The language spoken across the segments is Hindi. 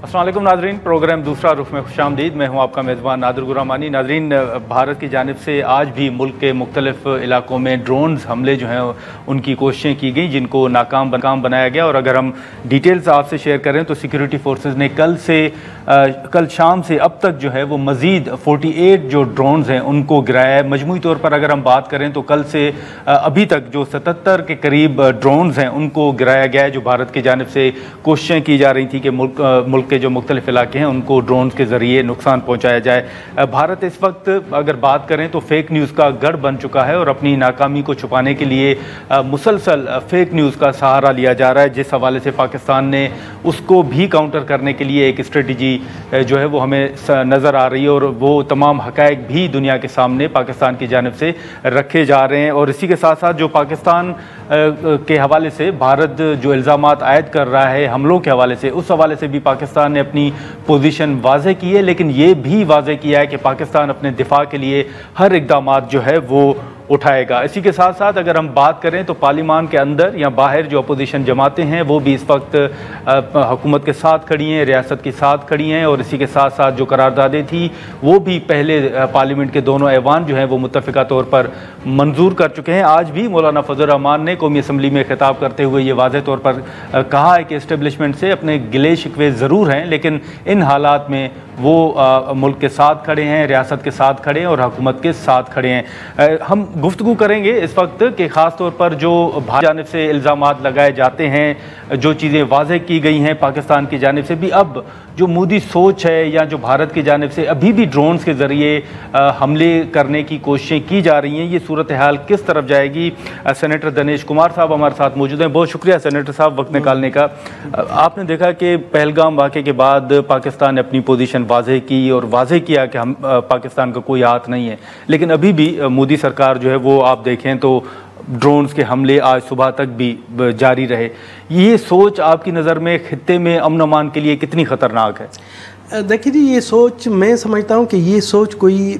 अस्सलाम वालेकुम नाजरीन, प्रोग्राम दूसरा रुख में खुशामदीद। मैं हूं आपका मेज़बान नादिर गुरामानी। नाजरीन, भारत की जानिब से आज भी मुल्क के मुख्तलिफ इलाकों में ड्रोन्स हमले जो हैं उनकी कोशिशें की गई, जिनको नाकाम बनाया गया। और अगर हम डिटेल्स आपसे शेयर करें तो सिक्योरिटी फोर्सेस ने कल शाम से अब तक जो है वो मज़ीद 48 जो ड्रोन्स हैं उनको गिराया है। मजमूई तौर पर अगर हम बात करें तो कल से अभी तक जो 77 के करीब ड्रोन्स हैं उनको गिराया गया है, जो भारत की जानिब से कोशिशें की जा रही थी कि मुल्क के जो मुख्तलिफ इलाके हैं उनको ड्रोन्स के ज़रिए नुकसान पहुँचाया जाए। भारत इस वक्त अगर बात करें तो फेक न्यूज़ का गढ़ बन चुका है और अपनी नाकामी को छुपाने के लिए मुसलसल फेक न्यूज़ का सहारा लिया जा रहा है। जिस हवाले से पाकिस्तान ने उसको भी काउंटर करने के लिए एक स्ट्रेटजी जो है वो हमें नज़र आ रही है, और वो तमाम हक़ाइक़ भी दुनिया के सामने पाकिस्तान की जानिब से रखे जा रहे हैं। और इसी के साथ साथ जो पाकिस्तान के हवाले से भारत जो इल्ज़ामात आयद कर रहा है हमलों के हवाले से, उस हवाले से भी पाकिस्तान ने अपनी पोजीशन वाज़े की है, लेकिन ये भी वाज़े किया है कि पाकिस्तान अपने दिफा के लिए हर इक़दामात जो है वो उठाएगा। इसी के साथ साथ अगर हम बात करें तो पार्लिमान के अंदर या बाहर जो अपोजिशन जमातें हैं वो भी इस वक्त हुकूमत के साथ खड़ी हैं, रियासत के साथ खड़ी हैं। और इसी के साथ साथ जो करारदादें थी वो भी पहले पार्लियामेंट के दोनों ऐवान जो हैं वो मुत्तफ़िका तौर पर मंजूर कर चुके हैं। आज भी मौलाना फजल रहमान ने कौमी असम्बली में खिताब करते हुए ये वाज़ेह तौर पर कहा है कि इस्टेब्लिशमेंट से अपने गिले शिकवे ज़रूर हैं, लेकिन इन हालात में वो मुल्क के साथ खड़े हैं, रियासत के साथ खड़े हैं और हुकूमत के साथ खड़े हैं। हम गुफ्तगू करेंगे इस वक्त कि ख़ास तौर पर जो भारत जानिब से इल्ज़ामात लगाए जाते हैं, जो चीज़ें वाज़ेह की गई हैं पाकिस्तान की जानिब से भी, अब जो मोदी सोच है या जो भारत की जानिब से अभी भी ड्रोन्स के ज़रिए हमले करने की कोशिशें की जा रही हैं, ये सूरत हाल किस तरफ जाएगी। सेनेटर दनेश कुमार साहब हमारे साथ मौजूद हैं। बहुत शुक्रिया सेनेटर साहब वक्त निकालने का। आपने देखा कि पहलगाम वाक़े के बाद पाकिस्तान ने अपनी पोजीशन वाज़ेह की और वाज़ेह किया कि हम पाकिस्तान का कोई हाथ नहीं है, लेकिन अभी भी मोदी सरकार जो है वो आप देखें तो ड्रोन्स के हमले आज सुबह तक भी जारी रहे। ये सोच आपकी नज़र में खित्ते में अमन अमान के लिए कितनी ख़तरनाक है? देखिए जी, ये सोच मैं समझता हूँ कि ये सोच कोई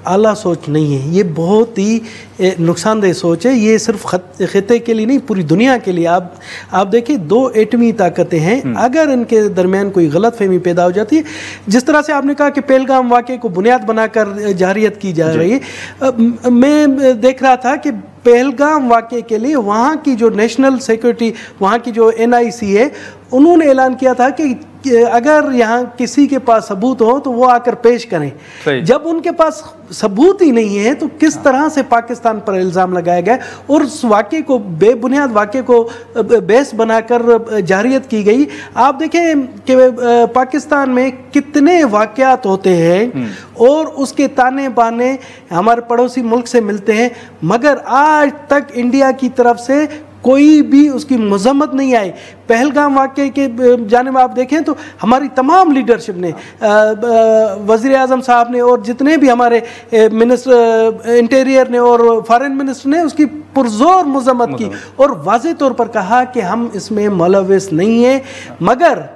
आला सोच नहीं है, ये बहुत ही नुकसानदेह सोच है। ये सिर्फ खित्ते के लिए नहीं, पूरी दुनिया के लिए। आप देखिए, दो एटमी ताकतें हैं, अगर इनके दरमियान कोई गलतफहमी पैदा हो जाती है, जिस तरह से आपने कहा कि पहलगाम वाक़े को बुनियाद बनाकर जारियत की जा रही है। मैं देख रहा था कि पहलगाम वाक़े के लिए वहाँ की जो नेशनल सिक्योरिटी, वहाँ की जो NIC है, उन्होंने ऐलान किया था कि अगर यहाँ किसी के पास सबूत हो तो वो आकर पेश करें। जब उनके पास सबूत ही नहीं है तो किस तरह से पाकिस्तान पर इल्ज़ाम लगाया गया और उस वाक़े को, बेबुनियाद वाक़े को बेस बनाकर जारियत की गई। आप देखें कि पाकिस्तान में कितने वाक़यात होते हैं और उसके ताने बाने हमारे पड़ोसी मुल्क से मिलते हैं, मगर आज तक इंडिया की तरफ से कोई भी उसकी मजम्मत नहीं आई। पहलगाम वाक़े के जानिब आप देखें तो हमारी तमाम लीडरशिप ने, वज़ीर आज़म साहब ने और जितने भी हमारे मिनिस्टर इंटीरियर ने और फॉरेन मिनिस्टर ने उसकी पुरजोर मजम्मत की और वाज़ेह तौर पर कहा कि हम इसमें मुलव्विस नहीं हैं। मगर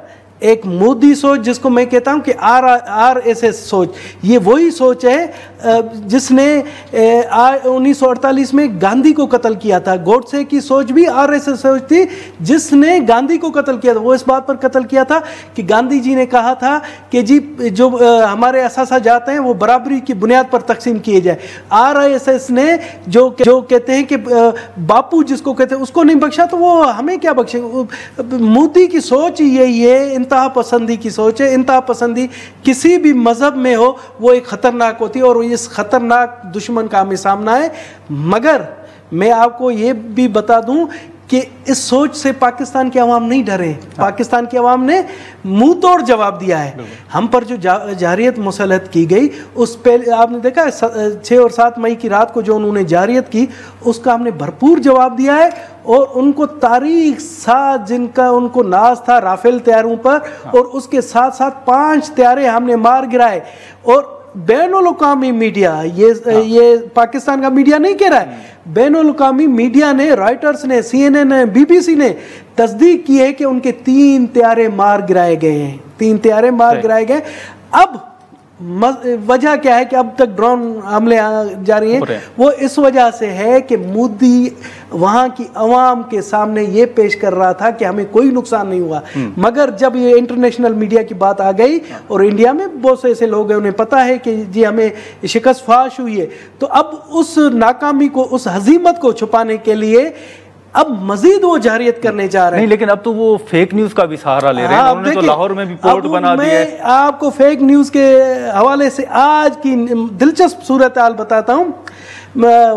एक मोदी सोच, जिसको मैं कहता हूं कि RSS सोच, ये वही सोच है जिसने 1948 में गांधी को कत्ल किया था। गोडसे की सोच भी RSS सोच थी जिसने गांधी को कत्ल किया था। वो इस बात पर कत्ल किया था कि गांधी जी ने कहा था कि जी जो हमारे असासा जाते हैं वो बराबरी की बुनियाद पर तकसीम किए जाए। RSS ने जो कहते हैं कि बापू जिसको कहते हैं उसको नहीं बख्शा, तो वो हमें क्या बख्शेंगे। मोदी की सोच यही है, इंतहा पसंदी की सोच है। इंतहा पसंदी किसी भी मजहब में हो वो एक खतरनाक होती है और इस खतरनाक दुश्मन का हमें सामना है। मगर मैं आपको ये भी बता दूं कि इस सोच से पाकिस्तान के अवाम नहीं डरे। पाकिस्तान के अवाम ने मुंह तोड़ जवाब दिया है। हम पर जो जारियत मुसलत की गई, उस पे आपने देखा 6 और 7 मई की रात को जो उन्होंने जारियत की, उसका हमने भरपूर जवाब दिया है। और उनको तारीख साथ जिनका उनको नाज था राफेल तैयारों पर, और उसके साथ साथ 5 तैयारे हमने मार गिराए। और बैनुल-अक़वामी मीडिया, ये पाकिस्तान का मीडिया नहीं कह रहा है, बैनुल-अक़वामी मीडिया ने, रॉयटर्स ने, CNN ने, BBC ने तस्दीक की है कि उनके 3 तैयारे मार गिराए गए हैं। 3 तैयारे मार गिराए गए। अब वजह क्या है कि अब तक ड्रोन हमले जारी हैं, वो इस वजह से है कि मोदी वहाँ की अवाम के सामने ये पेश कर रहा था कि हमें कोई नुकसान नहीं हुआ। मगर जब ये इंटरनेशनल मीडिया की बात आ गई और इंडिया में बहुत से ऐसे लोग हैं उन्हें पता है कि जी हमें शिकस्त फाश हुई है, तो अब उस नाकामी को, उस हजीमत को छुपाने के लिए अब मजीद वो जारियत करने जा रहे हैं। नहीं, लेकिन अब तो वो फेक न्यूज का भी सहारा ले रहे हैं। उन्होंने तो लाहौर में भी पोर्ट बना दिया है। आपको फेक न्यूज के हवाले से आज की दिलचस्प सूरत हाल बताता हूँ।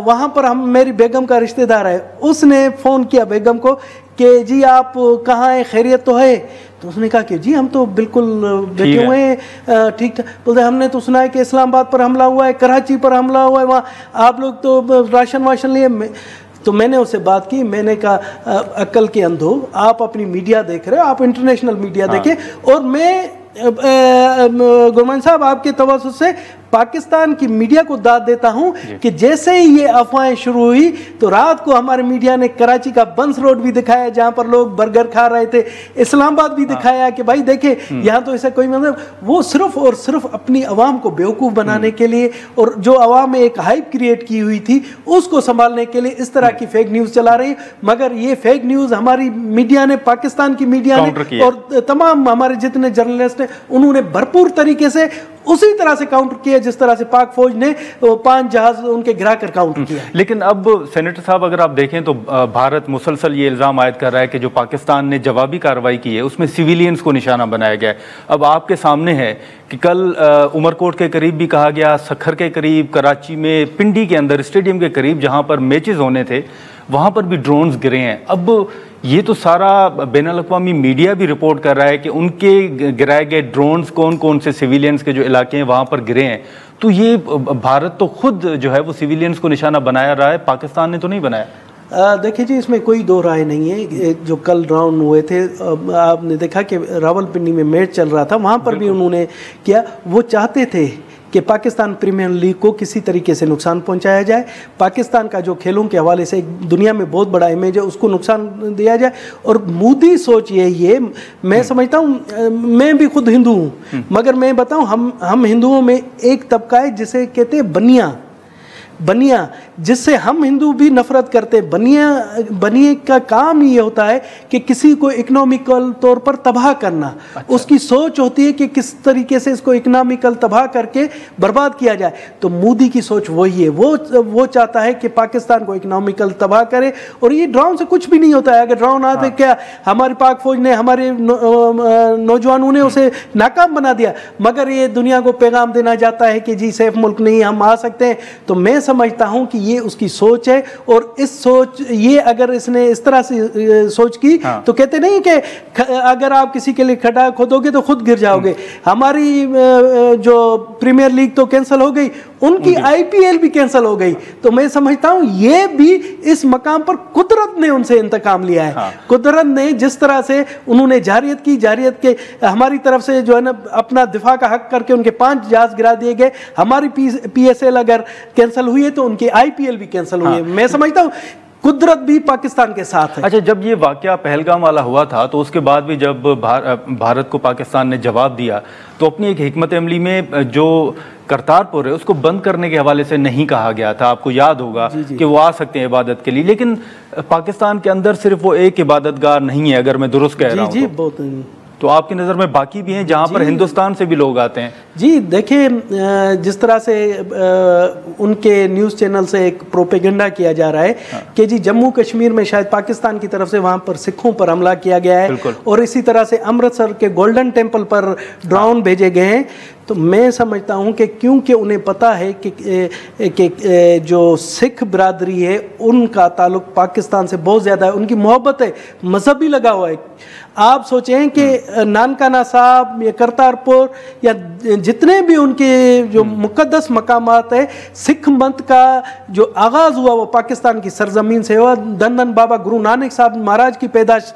वहाँ पर मेरी बेगम का रिश्तेदार है, उसने फ़ोन किया बेगम को कि जी आप कहाँ हैं, खैरियत तो है? तो उसने कहा कि जी हम तो बिल्कुल बैठे हुए हैं, ठीक ठाक। बोलते हमने तो सुना है कि इस्लामाबाद पर हमला हुआ है, कराची पर हमला हुआ है, वहाँ आप लोग तो राशन वाशन लिए। तो मैंने उससे बात की, मैंने कहा अक्ल के अंधो, आप अपनी मीडिया देख रहे हो, आप इंटरनेशनल मीडिया देखें, और मैं गुरमान साहब आपके तवज्जुह से पाकिस्तान की मीडिया को दाद देता हूं कि जैसे ही ये अफवाहें शुरू हुई तो रात को हमारे मीडिया ने कराची का बंस रोड भी दिखाया जहां पर लोग बर्गर खा रहे थे, इस्लामाबाद भी दिखाया कि भाई देखे यहां तो ऐसा कोई मतलब, वो सिर्फ और सिर्फ अपनी आवाम को बेवकूफ बनाने के लिए और जो आवाम में एक हाइप क्रिएट की हुई थी उसको संभालने के लिए इस तरह की फेक न्यूज चला रही। मगर ये फेक न्यूज हमारी मीडिया ने, पाकिस्तान की मीडिया ने और तमाम हमारे जितने जर्नलिस्ट हैं उन्होंने भरपूर तरीके से उसी तरह से काउंटर किया जिस तरह से पाक फौज ने 5 जहाज उनके गिरा कर काउंटर किया। लेकिन अब सेनेटर साहब अगर आप देखें तो भारत मुसलसल ये इल्जाम आयद कर रहा है कि जो पाकिस्तान ने जवाबी कार्रवाई की है उसमें सिविलियंस को निशाना बनाया गया है। अब आपके सामने है कि कल उमरकोट के करीब भी कहा गया, सखर के करीब, कराची में पिंडी के अंदर स्टेडियम के करीब जहां पर मैचेस होने थे वहां पर भी ड्रोन्स गिरे हैं। अब ये तो सारा बैनुल-अक़वामी मीडिया भी रिपोर्ट कर रहा है कि उनके गिराए गए ड्रोन्स कौन कौन से सिविलियंस के जो इलाके हैं वहां पर गिरे हैं। तो ये भारत तो खुद जो है वो सिविलियंस को निशाना बनाया रहा है, पाकिस्तान ने तो नहीं बनाया। देखिए जी, इसमें कोई दो राय नहीं है। जो कल ड्रोन हुए थे, आपने देखा कि रावलपिंडी में मैच चल रहा था, वहाँ पर भी उन्होंने किया। वो चाहते थे कि पाकिस्तान प्रीमियर लीग को किसी तरीके से नुकसान पहुंचाया जाए, पाकिस्तान का जो खेलों के हवाले से दुनिया में बहुत बड़ा इमेज है उसको नुकसान दिया जाए। और मोदी सोच यही है। मैं समझता हूँ, मैं भी खुद हिंदू हूँ, मगर मैं बताऊँ हम हिंदुओं में एक तबका है जिसे कहते हैं बनिया, जिससे हम हिंदू भी नफरत करते। बनिए का काम ये होता है कि किसी को इकोनॉमिकल तौर पर तबाह करना। अच्छा। उसकी सोच होती है कि किस तरीके से इसको इकोनॉमिकल तबाह करके बर्बाद किया जाए। तो मोदी की सोच वही है, वो चाहता है कि पाकिस्तान को इकोनॉमिकल तबाह करे। और ये ड्रोन से कुछ भी नहीं होता है। अगर ड्रोन आते, क्या हमारी पाक फौज ने, हमारे नौजवानों ने उसे नाकाम बना दिया। मगर ये दुनिया को पैगाम देना चाहता है कि जी सेफ मुल्क नहीं, हम आ सकते हैं। तो मैं समझता हूं कि ये उसकी सोच है। और इस सोच, ये अगर इसने इस तरह से सोच की तो कहते नहीं कि अगर आप किसी के लिए खड्डा खोदोगे तो खुद गिर जाओगे। हमारी जो प्रीमियर लीग तो कैंसिल हो गई, उनकी आईपीएल भी कैंसिल हो गई। तो मैं समझता हूं ये भी इस मकाम पर कुदरत ने उनसे इंतकाम लिया है। कुदरत ने जिस तरह से उन्होंने जारियत की, जारियत के हमारी तरफ से जो है ना अपना दिफा का हक करके उनके 5 जहाज गिरा दिए गए। हमारी पीएसएल अगर कैंसिल हुई है तो उनके आईपीएल भी कैंसिल हुई है। मैं समझता हूं कुदरत भी पाकिस्तान के साथ है। अच्छा, जब ये वाकया पहलगाम वाला हुआ था तो उसके बाद भी जब भारत को पाकिस्तान ने जवाब दिया तो अपनी एक हिकमत अमली में जो करतारपुर है उसको बंद करने के हवाले से नहीं कहा गया था। आपको याद होगा कि वो आ सकते हैं इबादत के लिए, लेकिन पाकिस्तान के अंदर सिर्फ वो एक इबादतगाह नहीं है, अगर मैं दुरुस्त कह रहा हूँ तो आपकी नज़र में बाकी भी हैं जहां पर हिंदुस्तान से भी लोग आते हैं? जी देखिए, जिस तरह से उनके न्यूज़ चैनल से एक प्रोपेगेंडा किया जा रहा है कि जी जम्मू कश्मीर में शायद पाकिस्तान की तरफ से वहां पर सिखों पर हमला किया गया है, और इसी तरह से अमृतसर के गोल्डन टेम्पल पर ड्रोन भेजे गए हैं। तो मैं समझता हूं कि क्योंकि उन्हें पता है कि जो सिख बिरादरी है उनका ताल्लुक पाकिस्तान से बहुत ज़्यादा है, उनकी मोहब्बत है, मजहब भी लगा हुआ है। आप सोचें कि नानकाना साहब या करतारपुर या जितने भी उनके जो मुकद्दस मकामात है, सिख मत का जो आगाज़ हुआ वो पाकिस्तान की सरजमीन से हुआ। धन धन बाबा गुरु नानक साहब महाराज की पैदाश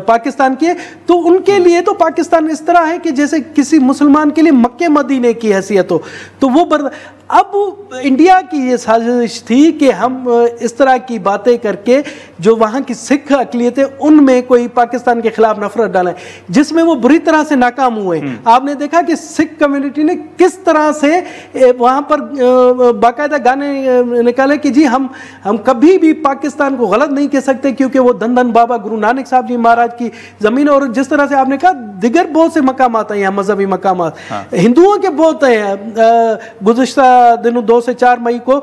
पाकिस्तान की है। तो उनके लिए तो पाकिस्तान इस तरह है कि जैसे किसी मुसलमान के लिए मक्के मदीने की हैसियत हो। तो वो अब इंडिया की ये साजिश थी कि हम इस तरह की बातें करके जो वहाँ की सिख अक़लियत है उनमें कोई पाकिस्तान के खिलाफ नफरत डालें, जिसमें वो बुरी तरह से नाकाम हुए। आपने देखा कि सिख कम्युनिटी ने किस तरह से वहाँ पर बाकायदा गाने निकाले कि जी हम कभी भी पाकिस्तान को गलत नहीं कह सकते क्योंकि वो धन धन बाबा गुरु नानक साहब जी महाराज की ज़मीन। और जिस तरह से आपने कहा दिगर बहुत से मकामात हैं यहाँ, मजहबी मकामात हिंदुओं के बहुत हैं। गुज़िश्ता दिनों 2 से 4 मई को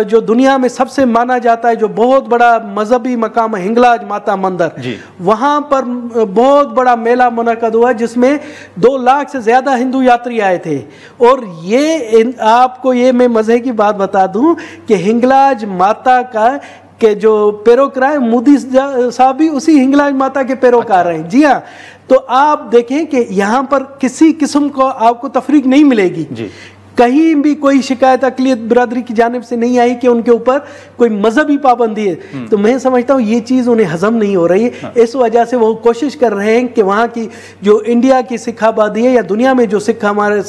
जो दुनिया में सबसे माना जाता है जो बहुत बड़ा मजहबी मकाम है हिंगलाज माता मंदिर, वहाँ पर बहुत बड़ा मेला मुनक़द हुआ जिसमें 2 लाख से ज़्यादा हिंदू यात्री आए थे। और ये आपको ये मैं मज़े की बात बता दूं कि हिंगलाज माता का के जो पैरोकार है मोदी साहब भी उसी हिंगलाज माता के पैरोकार हैं। जी हाँ, तो आप देखें कि यहाँ पर किसी किस्म को आपको तफरीक नहीं मिलेगी जी। कहीं भी कोई शिकायत अक़लियत बिरादरी की जानिब से नहीं आई कि उनके ऊपर कोई मजहबी पाबंदी है। तो मैं समझता हूँ ये चीज़ उन्हें हजम नहीं हो रही है। इस वजह से वो कोशिश कर रहे हैं कि वहाँ की जो इंडिया की सिख आबादी है या दुनिया में जो सिख हमारे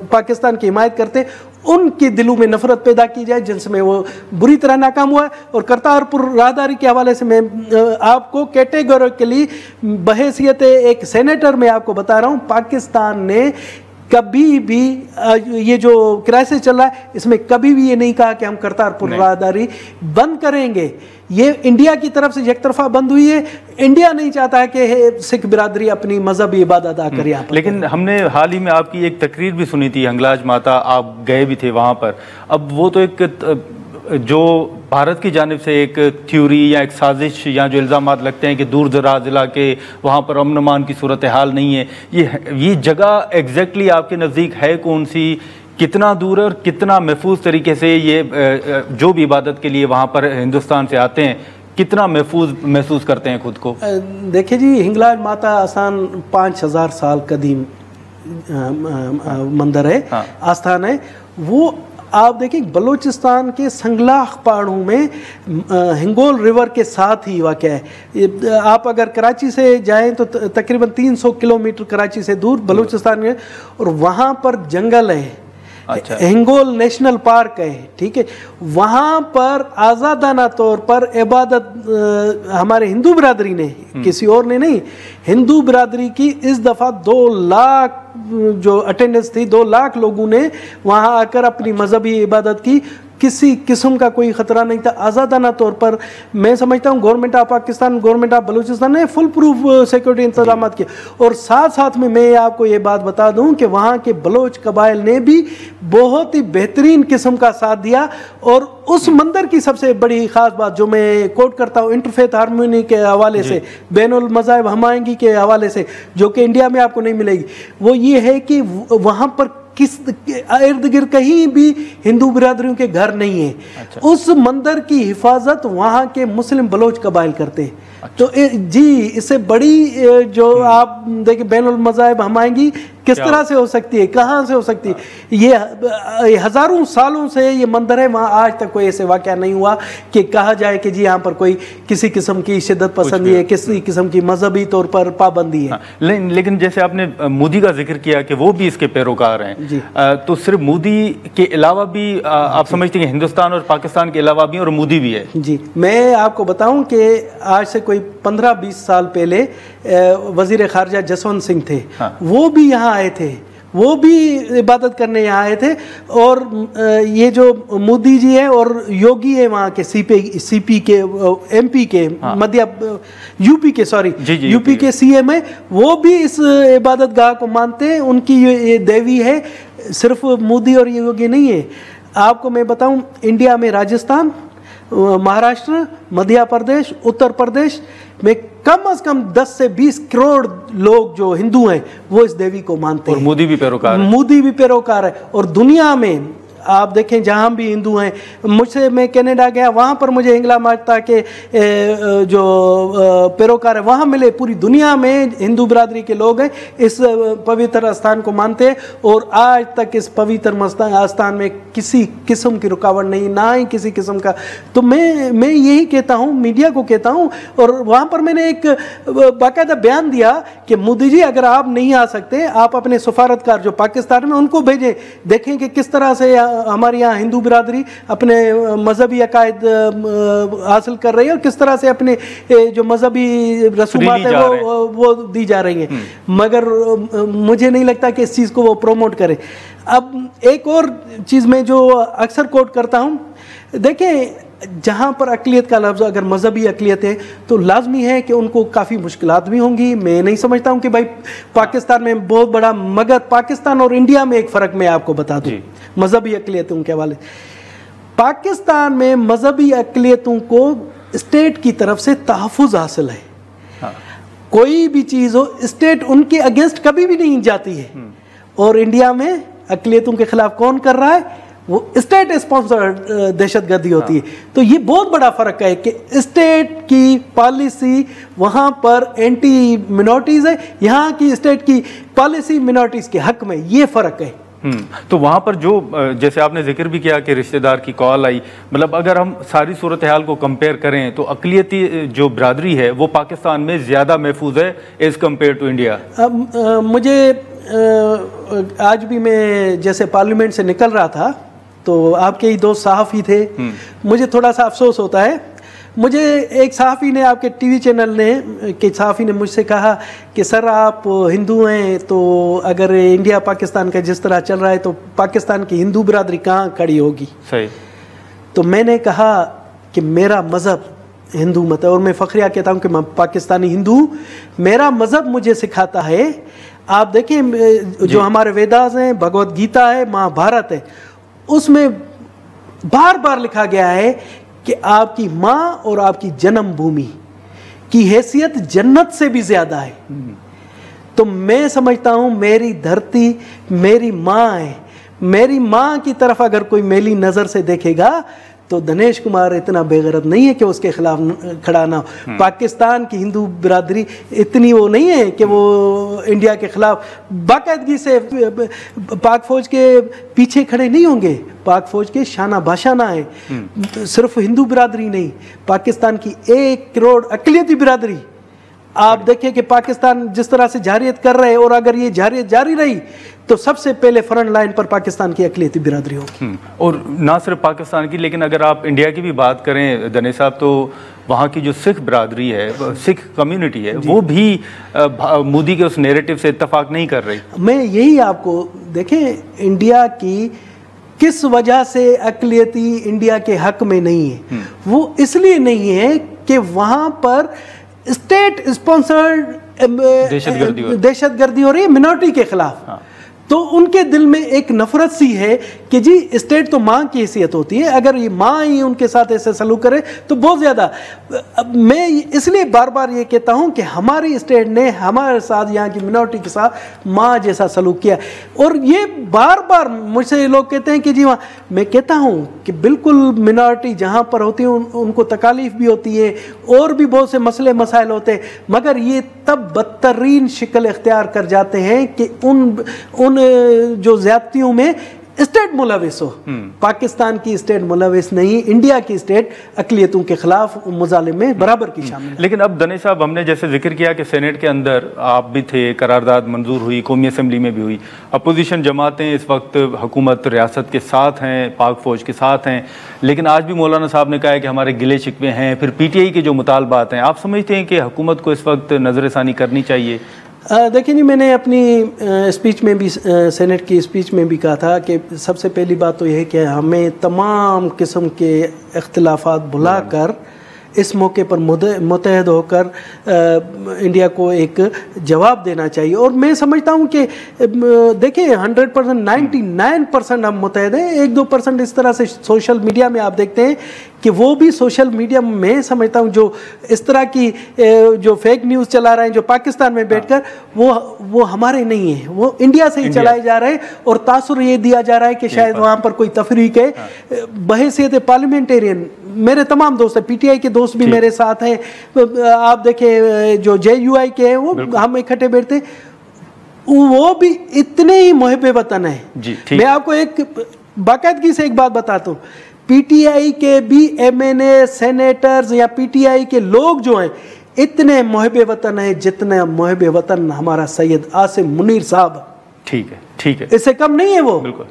पाकिस्तान की हिमायत करते हैं उनके दिलों में नफरत पैदा की जाए, जिनमें वो बुरी तरह नाकाम हुआ है। और करतारपुर राहदारी के हवाले से मैं आपको कैटेगोरिकली बहैसियत एक सेनेटर में आपको बता रहा हूँ, पाकिस्तान ने कभी भी ये जो क्राइसिस चल रहा है इसमें कभी भी ये नहीं कहा कि हम करतारपुर राहदारी बंद करेंगे। ये इंडिया की तरफ से एक तरफा बंद हुई है। इंडिया नहीं चाहता है कि सिख बिरादरी अपनी मजहबी इबादत अदा करे। लेकिन हमने हाल ही में आपकी एक तकरीर भी सुनी थी हिंगलाज माता, आप गए भी थे वहाँ पर। अब वो तो एक जो भारत की जानिब से एक थ्योरी या एक साजिश या जो इल्ज़ामात लगते हैं कि दूर दराज इलाके वहाँ पर अमन अमान की सूरत हाल नहीं है, ये जगह एग्जैक्टली आपके नज़दीक है कौन सी, कितना दूर है और कितना महफूज तरीके से ये जो भी इबादत के लिए वहाँ पर हिंदुस्तान से आते हैं कितना महफूज महसूस करते हैं खुद को? देखिए जी, हिंगलाज माता आसान 5000 साल कदीम मंदिर है, आस्थान है। वो आप देखिए बलूचिस्तान के संगलाख पहाड़ों में हिंगोल रिवर के साथ ही वाक़या है। आप अगर कराची से जाएं तो तकरीबन 300 किलोमीटर कराची से दूर बलूचिस्तान में, और वहाँ पर जंगल है। अच्छा। हिंगोल नेशनल पार्क है, ठीक है। वहाँ पर आज़ादाना तौर पर इबादत हमारे हिंदू बिरादरी ने, किसी और ने नहीं, हिंदू बिरादरी की इस दफ़ा 2 लाख जो अटेंडेंस थी, 2 लाख लोगों ने वहाँ आकर अपनी मजहबी इबादत की। किसी किस्म का कोई ख़तरा नहीं था। आज़ादाना तौर पर मैं समझता हूँ government of Pakistan, government of Balochistan ने फुल प्रूफ सिक्योरिटी इंतजाम किए। और साथ साथ में मैं आपको ये बात बता दूँ कि वहाँ के बलोच कबाइल ने भी बहुत ही बेहतरीन किस्म का साथ दिया। और उस मंदिर की सबसे बड़ी ख़ास बात जो मैं कोट करता हूँ इंटरफेथ हारमोनी के हवाले से, बैनुल मज़ाहिब हमायंगी के हवाले से, जो कि इंडिया में आपको नहीं मिलेगी, वो ये है कि वहाँ पर किस इर्द गिर्द कहीं भी हिंदू बिरादरियों के घर नहीं है। अच्छा। उस मंदिर की हिफाजत वहाँ के मुस्लिम बलोच कबाइल करते हैं। अच्छा। तो जी इससे बड़ी जो आप देखिए बैनुल मज़ाहिब हमायंगी किस तरह से हो सकती है, कहाँ से हो सकती है? ये हज़ारों सालों से ये मंदिर है, वहाँ आज तक कोई ऐसे वाक़या नहीं हुआ कि कहा जाए कि जी यहाँ पर कोई किसी किस्म की शिद्दत पसंदी है, किसी किस्म की मजहबी तौर पर पाबंदी है। हाँ, लेकिन जैसे आपने मोदी का जिक्र किया कि वो भी इसके पैरोकार हैं, तो सिर्फ मोदी के अलावा भी आप समझते हैं हिंदुस्तान और पाकिस्तान के अलावा भी और मोदी भी है? जी, मैं आपको बताऊँ कि आज से कोई 15-20 साल पहले वज़ीर ख़ारिजा जसवंत सिंह थे। हाँ। वो भी यहाँ आए थे, वो भी इबादत करने यहाँ आए थे। और ये जो मोदी जी है और योगी है वहाँ के सीपी के एमपी के, हाँ। यूपी के, सॉरी यूपी के सीएम है, वो भी इस इबादत गाह को मानते हैं। उनकी ये देवी है, सिर्फ मोदी और योगी नहीं है। आपको मैं बताऊँ इंडिया में राजस्थान, महाराष्ट्र, मध्य प्रदेश, उत्तर प्रदेश में कम से कम 10 से 20 करोड़ लोग जो हिंदू हैं वो इस देवी को मानते हैं। और मोदी भी पैरोकार है। मोदी भी पैरोकार है। और दुनिया में आप देखें जहाँ भी हिंदू हैं, मुझसे मैं कनाडा गया, वहाँ पर मुझे इंगला माता के जो पैरोकार है वहाँ मिले। पूरी दुनिया में हिंदू बिरादरी के लोग हैं, इस पवित्र स्थान को मानते हैं और आज तक इस पवित्र स्थान में किसी किस्म की रुकावट नहीं, ना ही किसी किस्म का। तो मैं यही कहता हूँ, मीडिया को कहता हूँ, और वहाँ पर मैंने एक बाकायदा बयान दिया कि मोदी जी अगर आप नहीं आ सकते, आप अपने सफारतकार जो पाकिस्तान में उनको भेजें, देखें कि किस तरह से हमारे यहाँ हिंदू बिरादरी अपने मजहबी अकायद हासिल कर रही है और किस तरह से अपने जो मजहबी रसूमात है वो दी जा रही हैं। मगर मुझे नहीं लगता कि इस चीज़ को वो प्रोमोट करें। अब एक और चीज़ में जो अक्सर कोट करता हूँ, देखें जहाँ पर अक़लियत का लफ्ज़ अगर मजहबी अक़लियत है तो लाजमी है कि उनको काफ़ी मुश्किलात भी होंगी। मैं नहीं समझता हूँ कि भाई पाकिस्तान में बहुत बड़ा, मगर पाकिस्तान और इंडिया में एक फ़र्क मैं आपको बता दूँ मजहबी अक़लियतों के हवाले। पाकिस्तान में मजहबी अक़लियतों को स्टेट की तरफ से तहफ़्फ़ुज़ हासिल है। हाँ। कोई भी चीज़ हो स्टेट उनके अगेंस्ट कभी भी नहीं जाती है। और इंडिया में अक़लियतों के खिलाफ कौन कर रहा है? वो स्टेट स्पॉन्सर्ड दहशतगर्दी होती है। तो ये बहुत बड़ा फ़र्क है कि स्टेट की पॉलिसी वहाँ पर एंटी मिनॉरिटीज़ है, यहाँ की स्टेट की पॉलिसी मिनॉरिटीज़ के हक में, ये फ़र्क है। तो वहाँ पर जो जैसे आपने जिक्र भी किया कि रिश्तेदार की कॉल आई, मतलब अगर हम सारी सूरत हाल को कंपेयर करें तो अक़लियती जो बिरादरी है वो पाकिस्तान में ज़्यादा महफूज है एज़ कम्पेयर टू इंडिया। अब मुझे आज भी मैं जैसे पार्लियामेंट से निकल रहा था तो आपके ही दो सहाफ़ी थे, मुझे थोड़ा सा अफसोस होता है। मुझे एक सहाफ़ी ने, आपके टीवी चैनल ने के सहाफ़ी ने मुझसे कहा कि सर आप हिंदू हैं तो अगर इंडिया पाकिस्तान का जिस तरह चल रहा है तो पाकिस्तान की हिंदू बिरादरी कहाँ खड़ी होगी। सही। तो मैंने कहा कि मेरा मज़हब हिंदू मत है और मैं फ़ख्रिया कहता हूँ कि मैं पाकिस्तानी हिंदू हूँ। मेरा मज़हब मुझे सिखाता है, आप देखें जो हमारे वेदास हैं, भगवद गीता है, महाभारत है, उसमें बार बार लिखा गया है कि आपकी माँ और आपकी जन्मभूमि की हैसियत जन्नत से भी ज़्यादा है। तो मैं समझता हूँ मेरी धरती मेरी माँ है। मेरी माँ की तरफ अगर कोई मेली नज़र से देखेगा तो दिनेश कुमार इतना बेगैरत नहीं है कि उसके खिलाफ खड़ा ना हो। पाकिस्तान की हिंदू बिरादरी इतनी वो नहीं है कि वो इंडिया के खिलाफ बाकायदगी से पाक फौज के पीछे खड़े नहीं होंगे। पाक फौज के शाना बाशाना है। सिर्फ हिंदू बिरादरी नहीं, पाकिस्तान की 1 करोड़ अक़लियती बिरादरी। आप देखें कि पाकिस्तान जिस तरह से जारियत कर रहे हैं और अगर ये जारियत जारी रही तो सबसे पहले फ्रंट लाइन पर पाकिस्तान की अक़लियती बिरादरी होगी। और ना सिर्फ पाकिस्तान की, लेकिन अगर आप इंडिया की भी बात करें दनेश साहब, तो वहाँ की जो सिख बिरादरी है, सिख कम्युनिटी है, वो भी मोदी के उस नैरेटिव से इत्तफाक नहीं कर रही। मैं यही आपको देखें, इंडिया की किस वजह से अक़लियती इंडिया के हक में नहीं है, वो इसलिए नहीं है कि वहाँ पर स्टेट स्पॉन्सर्ड दहशतगर्दी हो रही है मिनॉरिटी के खिलाफ। हाँ। तो उनके दिल में एक नफरत सी है कि जी स्टेट तो माँ की हैसियत होती है, अगर ये माँ ही उनके साथ ऐसे सलूक करे तो बहुत ज़्यादा। मैं इसलिए बार बार ये कहता हूँ कि हमारी स्टेट ने हमारे साथ, यहाँ की मिनॉरिटी के साथ माँ जैसा सलूक किया। और ये बार बार मुझसे लोग कहते हैं कि जी वहाँ, मैं कहता हूँ कि बिल्कुल मिनॉरिटी जहाँ पर होती है उनको तकालीफ भी होती है और भी बहुत से मसले मसाइल होते हैं, मगर ये तब बदतरीन शिकल इख्तियार कर जाते हैं कि उन जो ज्यादतियों में स्टेट मुलविस हो। पाकिस्तान की स्टेट मुलविस नहीं, इंडिया की स्टेट अक़लियतों के खिलाफ मुजालिम में बराबर की शामिल। लेकिन अब दनेश साहब, हमने जैसे जिक्र किया कि सेनेट के अंदर आप भी थे, करारदाद मंजूर हुई, कौमी असम्बली में भी हुई, अपोजिशन जमातें इस वक्त हुकूमत रियासत के साथ हैं, पाक फौज के साथ हैं, लेकिन आज भी मौलाना साहब ने कहा है कि हमारे गिले शिकवे हैं। फिर PTI के जो मुतालबात हैं, आप समझते हैं कि हुकूमत को इस वक्त नज़रसानी करनी चाहिए? देखिए जी, मैंने अपनी स्पीच में भी, सेनेट की स्पीच में भी कहा था कि सबसे पहली बात तो यह है कि हमें तमाम किस्म के इख्तिलाफात भुलाकर इस मौके पर मुतहद होकर इंडिया को एक जवाब देना चाहिए। और मैं समझता हूँ कि देखिए 100%, 99% हम मुतहद हैं। 1-2% इस तरह से सोशल मीडिया में आप देखते हैं कि वो भी सोशल मीडिया में समझता हूँ जो इस तरह की जो फेक न्यूज़ चला रहे हैं जो पाकिस्तान में बैठकर, वो हमारे नहीं है, वो इंडिया से ही चलाए जा रहे हैं। और तासुर ये दिया जा रहा है कि शायद वहाँ पर कोई तफरीक है। बहैसियत पार्लियामेंटेरियन मेरे तमाम दोस्त हैं, पीटीआई के दोस्त भी मेरे साथ हैं, आप देखें जो JUI के हैं वो हम इकट्ठे बैठते हैं, वो भी इतने ही मुहिब वतन है। मैं आपको एक बाकायदगी से एक बात बताता हूँ, पीटीआई के भी MNA सेनेटर्स या पीटीआई के लोग जो हैं इतने मुहिब वतन है जितने मुहिब वतन हमारा सैयद आसिम मुनीर साहब। ठीक है, इससे कम नहीं है वो। बिल्कुल।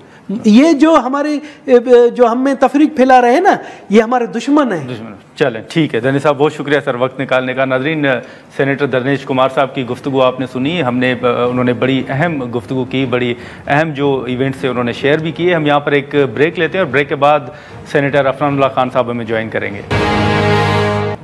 ये जो हमारे जो हम में तफरीक फैला रहे हैं ना, ये हमारे दुश्मन है। चलें, ठीक है दनिश साहब, बहुत शुक्रिया सर वक्त निकालने का। नाज़रीन, सेनेटर दरनेश कुमार साहब की गुफ्तगू आपने सुनी, उन्होंने बड़ी अहम गुफ्तगू की, बड़ी अहम जो इवेंट से उन्होंने शेयर भी किए। हम यहाँ पर एक ब्रेक लेते हैं और ब्रेक के बाद सेनेटर अफनानुल्लाह खान साहब हमें ज्वाइन करेंगे।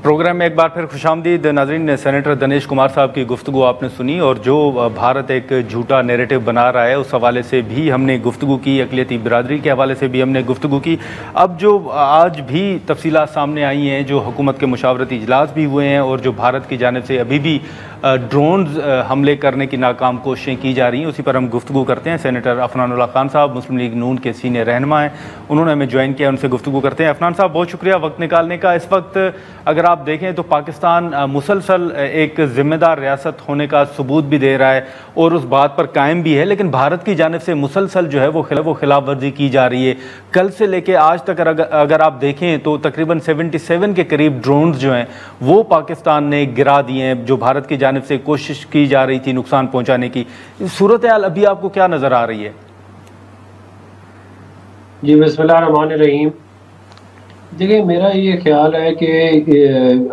प्रोग्राम में एक बार फिर खुशामदीद। नाज़रीन, सेनेटर दनेश कुमार साहब की गुफ्तगू आपने सुनी और जो भारत एक झूठा नैरेटिव बना रहा है उस हवाले से भी हमने गुफ्तगू की, अक़लियती बिरादरी के हवाले से भी हमने गुफ्तगू की। अब जो आज भी तफसीलात सामने आई हैं, जो हुकूमत के मुशावरती इजलास भी हुए हैं और जो भारत की जानिब से अभी भी ड्रोन्स हमले करने की नाकाम कोशिशें की जा रही हैं, उसी पर हम गुफ्तगू करते हैं। सेनेटर अफनानुल्लाह खान साहब मुस्लिम लीग नून के सीनियर रहनुमा हैं, उन्होंने हमें ज्वाइन किया, उनसे गुफ्तगू करते हैं। अफनान साहब, बहुत शुक्रिया वक्त निकालने का। इस वक्त अगर आप देखें तो पाकिस्तान मुसलसल एक ज़िम्मेदार रियासत होने का सबूत भी दे रहा है और उस बात पर कायम भी है, लेकिन भारत की जानिब से मुसलसल जो है वो खिलाफ वर्जी की जा रही है। कल से लेके आज तक अगर आप देखें तो तकरीबन 77 के करीब ड्रोन्स जो हैं वो पाकिस्तान ने गिरा दिए हैं, जो भारत की जानिब से कोशिश की जा रही थी नुकसान पहुंचाने की। सूरत हाल अभी आपको क्या नजर आ रही है? जी बिस्मिल्लाहिर्रहमानिर्रहीम। देखिए, मेरा ये ख्याल है कि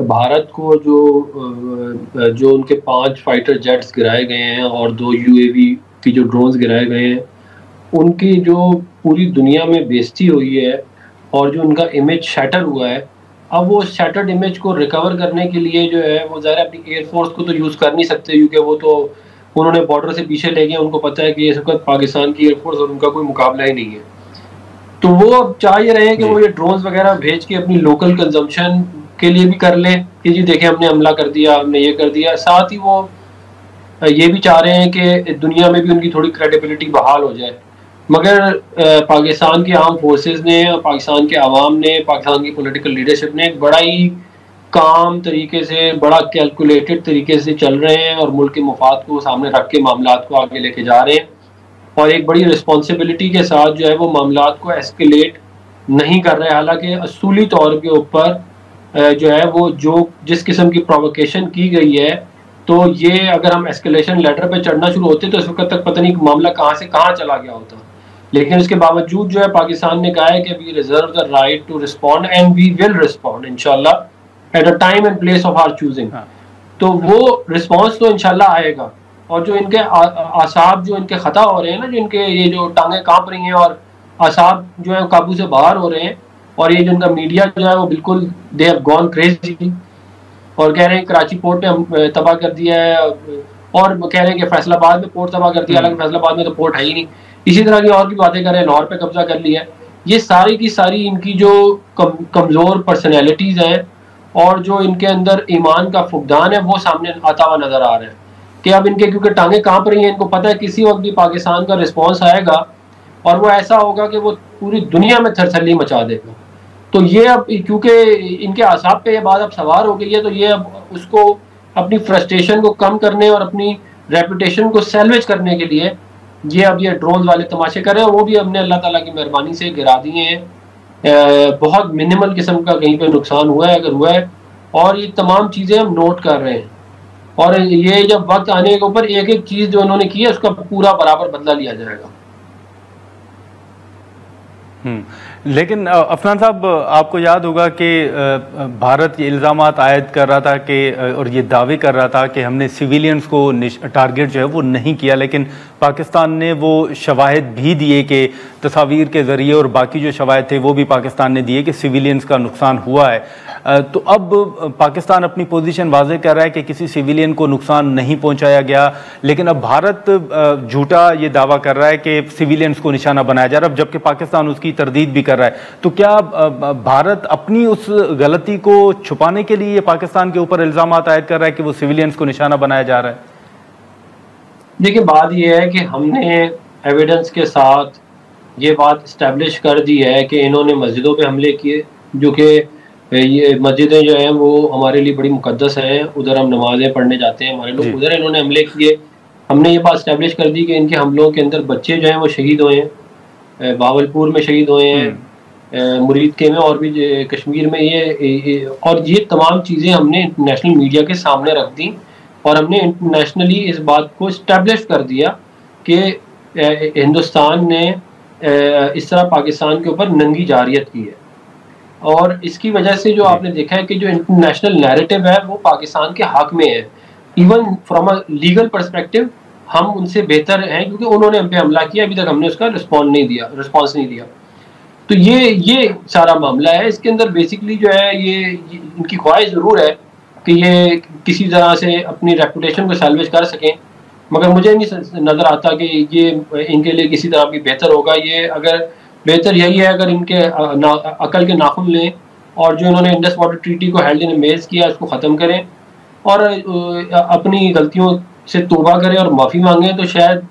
भारत को जो उनके 5 फाइटर जेट्स गिराए गए हैं और 2 UAV की जो ड्रोन्स गिराए गए हैं, उनकी जो पूरी दुनिया में बेइज्जती हुई है और जो उनका इमेज शैटर हुआ है, अब वो शैटर्ड इमेज को रिकवर करने के लिए जो है वो ज़ाहिर अपनी एयरफोर्स को तो यूज़ कर नहीं सकते, क्योंकि वो तो उन्होंने बॉर्डर से पीछे ले गए। उनको पता है कि इस वक्त पाकिस्तान की एयरफोर्स और उनका कोई मुकाबला ही नहीं है। तो वो अब चाह ये रहे हैं कि वो ये ड्रोन्स वगैरह भेज के अपनी लोकल कंजम्पशन के लिए भी कर लें कि जी देखें हमने हमला कर दिया, हमने ये कर दिया। साथ ही वो ये भी चाह रहे हैं कि दुनिया में भी उनकी थोड़ी क्रेडिबिलिटी बहाल हो जाए। मगर पाकिस्तान की आर्म फोर्सेस ने, पाकिस्तान के अवाम ने, पाकिस्तान की पॉलिटिकल लीडरशिप ने एक बड़ा ही काम तरीके से, बड़ा कैलकुलेटेड तरीके से चल रहे हैं और मुल्क के मुफाद को सामने रख के मामलात को आगे लेके जा रहे हैं और एक बड़ी रिस्पॉन्सिबिलिटी के साथ जो है वो मामलात को एस्केलेट नहीं कर रहे। हालांकि असूली तौर के ऊपर जो है वो जिस किस्म की प्रोवोकेशन की गई है, तो ये अगर हम एस्केलेशन लेटर पे चढ़ना शुरू होते तो इस वक्त तक पता नहीं मामला कहाँ से कहाँ चला गया होता। लेकिन इसके बावजूद जो है पाकिस्तान ने कहा है कि we reserve the right to respond and we will respond इंशाल्लाह at a time and place of our choosing. तो वो रिस्पॉन्स तो इंशाल्लाह आएगा। और जो इनके आसाब जो इनके खता हो रहे हैं ना, जो इनके ये जो टांगे कांप रही हैं और आसाब जो है काबू से बाहर हो रहे हैं, और ये जो इनका मीडिया जो है वो बिल्कुल दे हैव गॉन क्रेजी और कह रहे हैं कराची पोर्ट पे हम तबाह कर दिया है और कह रहे हैं कि फैसलाबाद में पोर्ट तबाह कर दिया, हालांकि फैसलाबाद में तो पोर्ट है ही नहीं। इसी तरह की और भी बातें कर रहे हैं, लाहौर पे कब्जा कर लिया है। ये सारी की सारी इनकी जो कमज़ोर पर्सनैलिटीज़ हैं और जो इनके अंदर ईमान का फुकदान है वो सामने आता हुआ नज़र आ रहा है कि अब इनके क्योंकि टांगे कांप रही हैं, इनको पता है किसी वक्त भी पाकिस्तान का रिस्पॉन्स आएगा और वो ऐसा होगा कि वो पूरी दुनिया में थरथल्ली मचा देगा। तो ये अब क्योंकि इनके आसाब पे ये बात अब सवार हो गई है, तो ये अब उसको अपनी फ्रस्ट्रेशन को कम करने और अपनी रेपुटेशन को सैल्वेज करने के लिए ये ड्रोन वाले तमाशे कर रहे हैं। वो भी हमने अल्लाह ताला की मेहरबानी से गिरा दिए हैं। बहुत मिनिमल किस्म का कहीं पे नुकसान हुआ है अगर हुआ है, और ये तमाम चीज़ें हम नोट कर रहे हैं। और ये जब वक्त आने के ऊपर एक एक चीज़ जो उन्होंने की है उसका पूरा बराबर बदला लिया जाएगा। लेकिन अफनान साहब, आपको याद होगा कि भारत ये इल्ज़ामात आयद कर रहा था कि और ये दावे कर रहा था कि हमने सिविलियंस को टारगेट जो है वो नहीं किया, लेकिन पाकिस्तान ने वो शवाहिद भी दिए कि तस्वीर के ज़रिए और बाकी जो शवाहिद थे वो भी पाकिस्तान ने दिए कि सिविलियंस का नुकसान हुआ है। तो अब पाकिस्तान अपनी पोजीशन वाज़ेह कर रहा है कि किसी सिविलियन को नुकसान नहीं पहुंचाया गया, लेकिन अब भारत झूठा ये दावा कर रहा है कि सिविलियंस को निशाना बनाया जा रहा है, जबकि पाकिस्तान उसकी तरदीद भी कर रहा है। तो क्या भारत अपनी उस गलती को छुपाने के लिए पाकिस्तान के ऊपर इल्ज़ाम आयद कर रहा है कि वो सिविलियंस को निशाना बनाया जा रहा है? देखिए, बात यह है कि हमने एविडेंस के साथ ये बात इस्टेब्लिश कर दी है कि इन्होंने मस्जिदों पे हमले किए, जो कि ये मस्जिदें जो हैं वो हमारे लिए बड़ी मुकद्दस हैं, उधर हम नमाज़ें पढ़ने जाते हैं, हमारे लोग उधर इन्होंने हमले किए। हमने ये बात इस्टेब्लिश कर दी कि इनके हमलों के अंदर बच्चे जो हैं वो शहीद हुए हैं, बावलपुर में शहीद हुए हैं, मुरीद के में, और भी कश्मीर में। ये तमाम चीज़ें हमने इंटरनेशनल मीडिया के सामने रख दी और हमने इंटरनेशनली इस बात को इस्टेब्लिश कर दिया कि हिंदुस्तान ने इस तरह पाकिस्तान के ऊपर नंगी जारियत की है। और इसकी वजह से जो आपने देखा है कि जो इंटरनेशनल नैरेटिव है वो पाकिस्तान के हक में है। Even from a legal perspective हम उनसे बेहतर हैं, क्योंकि उन्होंने हम पे हमला किया, अभी तक हमने उसका रिस्पॉन्स नहीं दिया। तो ये सारा मामला है। इसके अंदर बेसिकली जो है ये इनकी ख्वाहिश ज़रूर है कि ये किसी तरह से अपनी रेपुटेशन को सैल्वेज कर सकें, मगर मुझे नहीं नज़र आता कि ये इनके लिए किसी तरह भी बेहतर होगा। ये अगर बेहतर यही है अगर इनके अकल के नाखुन लें और जो इन्होंने इंडस वाटर ट्रीटी को हेल्ड इन मेज किया उसको ख़त्म करें और अपनी गलतियों से तौबा करें और माफ़ी मांगें, तो शायद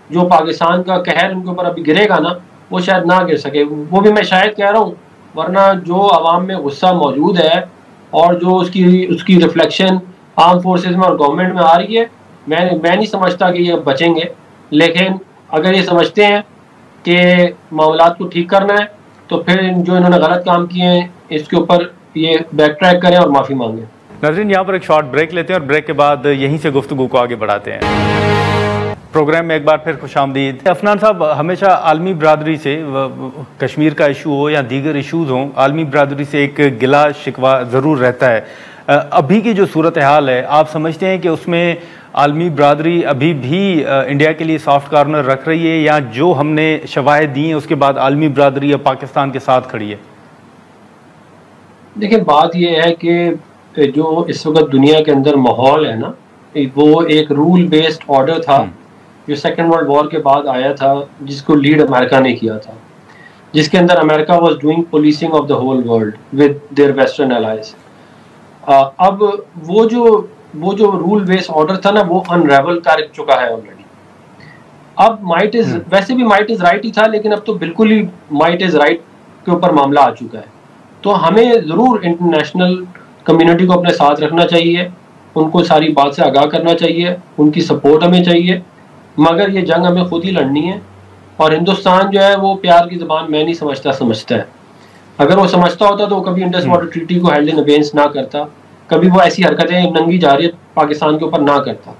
जो पाकिस्तान का कहर उनके ऊपर अभी गिरेगा ना, वो शायद ना गिर सके। वो भी मैं शायद कह रहा हूँ, वरना जो आवाम में गुस्सा मौजूद है और जो उसकी रिफ्लेक्शन आर्म फोर्सेस में और गवर्नमेंट में आ रही है, मैं नहीं समझता कि ये बचेंगे। लेकिन अगर ये समझते हैं कि मामलात को ठीक करना है, तो फिर जो इन्होंने गलत काम किए हैं इसके ऊपर ये बैक ट्रैक करें और माफ़ी मांगें। नाज़रीन, यहाँ पर एक शॉर्ट ब्रेक लेते हैं और ब्रेक के बाद यहीं से गुफ्तगू को आगे बढ़ाते हैं। प्रोग्राम में एक बार फिर खुशामदीद। अफनान साहब, हमेशा आलमी बरादरी से, कश्मीर का इशू हो या दीगर इशूज़ हों, आलमी बरादरी से एक गिला शिकवा ज़रूर रहता है। अभी की जो सूरत हाल है, आप समझते हैं कि उसमें आलमी बरादरी अभी भी इंडिया के लिए सॉफ्ट कॉर्नर रख रही है, या जो हमने शवाहिद दी हैं उसके बाद आलमी बरादरी अब पाकिस्तान के साथ खड़ी है? देखिए, बात यह है कि जो इस वक्त दुनिया के अंदर माहौल है ना, वो एक रूल बेस्ड ऑर्डर था जो सेकेंड वर्ल्ड वॉर के बाद आया था, जिसको लीड अमेरिका ने किया था, जिसके अंदर America was doing policing of the whole world with their western allies. अब वो जो रूल बेस्ड ऑर्डर था ना, वो अनरेवल कर चुका है ऑलरेडी। अब माइट इज वैसे भी माइट इज राइट ही था, लेकिन अब तो बिल्कुल ही माइट इज राइट के ऊपर मामला आ चुका है। तो हमें ज़रूर इंटरनेशनल कम्युनिटी को अपने साथ रखना चाहिए, उनको सारी बात से आगाह करना चाहिए, उनकी सपोर्ट हमें चाहिए, मगर ये जंग हमें खुद ही लड़नी है। और हिंदुस्तान जो है वो प्यार की ज़बान मैं नहीं समझता है। अगर वो समझता होता तो कभी इंडस वाटर ट्रीटी को हेल्ड इन अबेंस ना करता, कभी वो ऐसी हरकतें नंगी जारियत पाकिस्तान के ऊपर ना करता।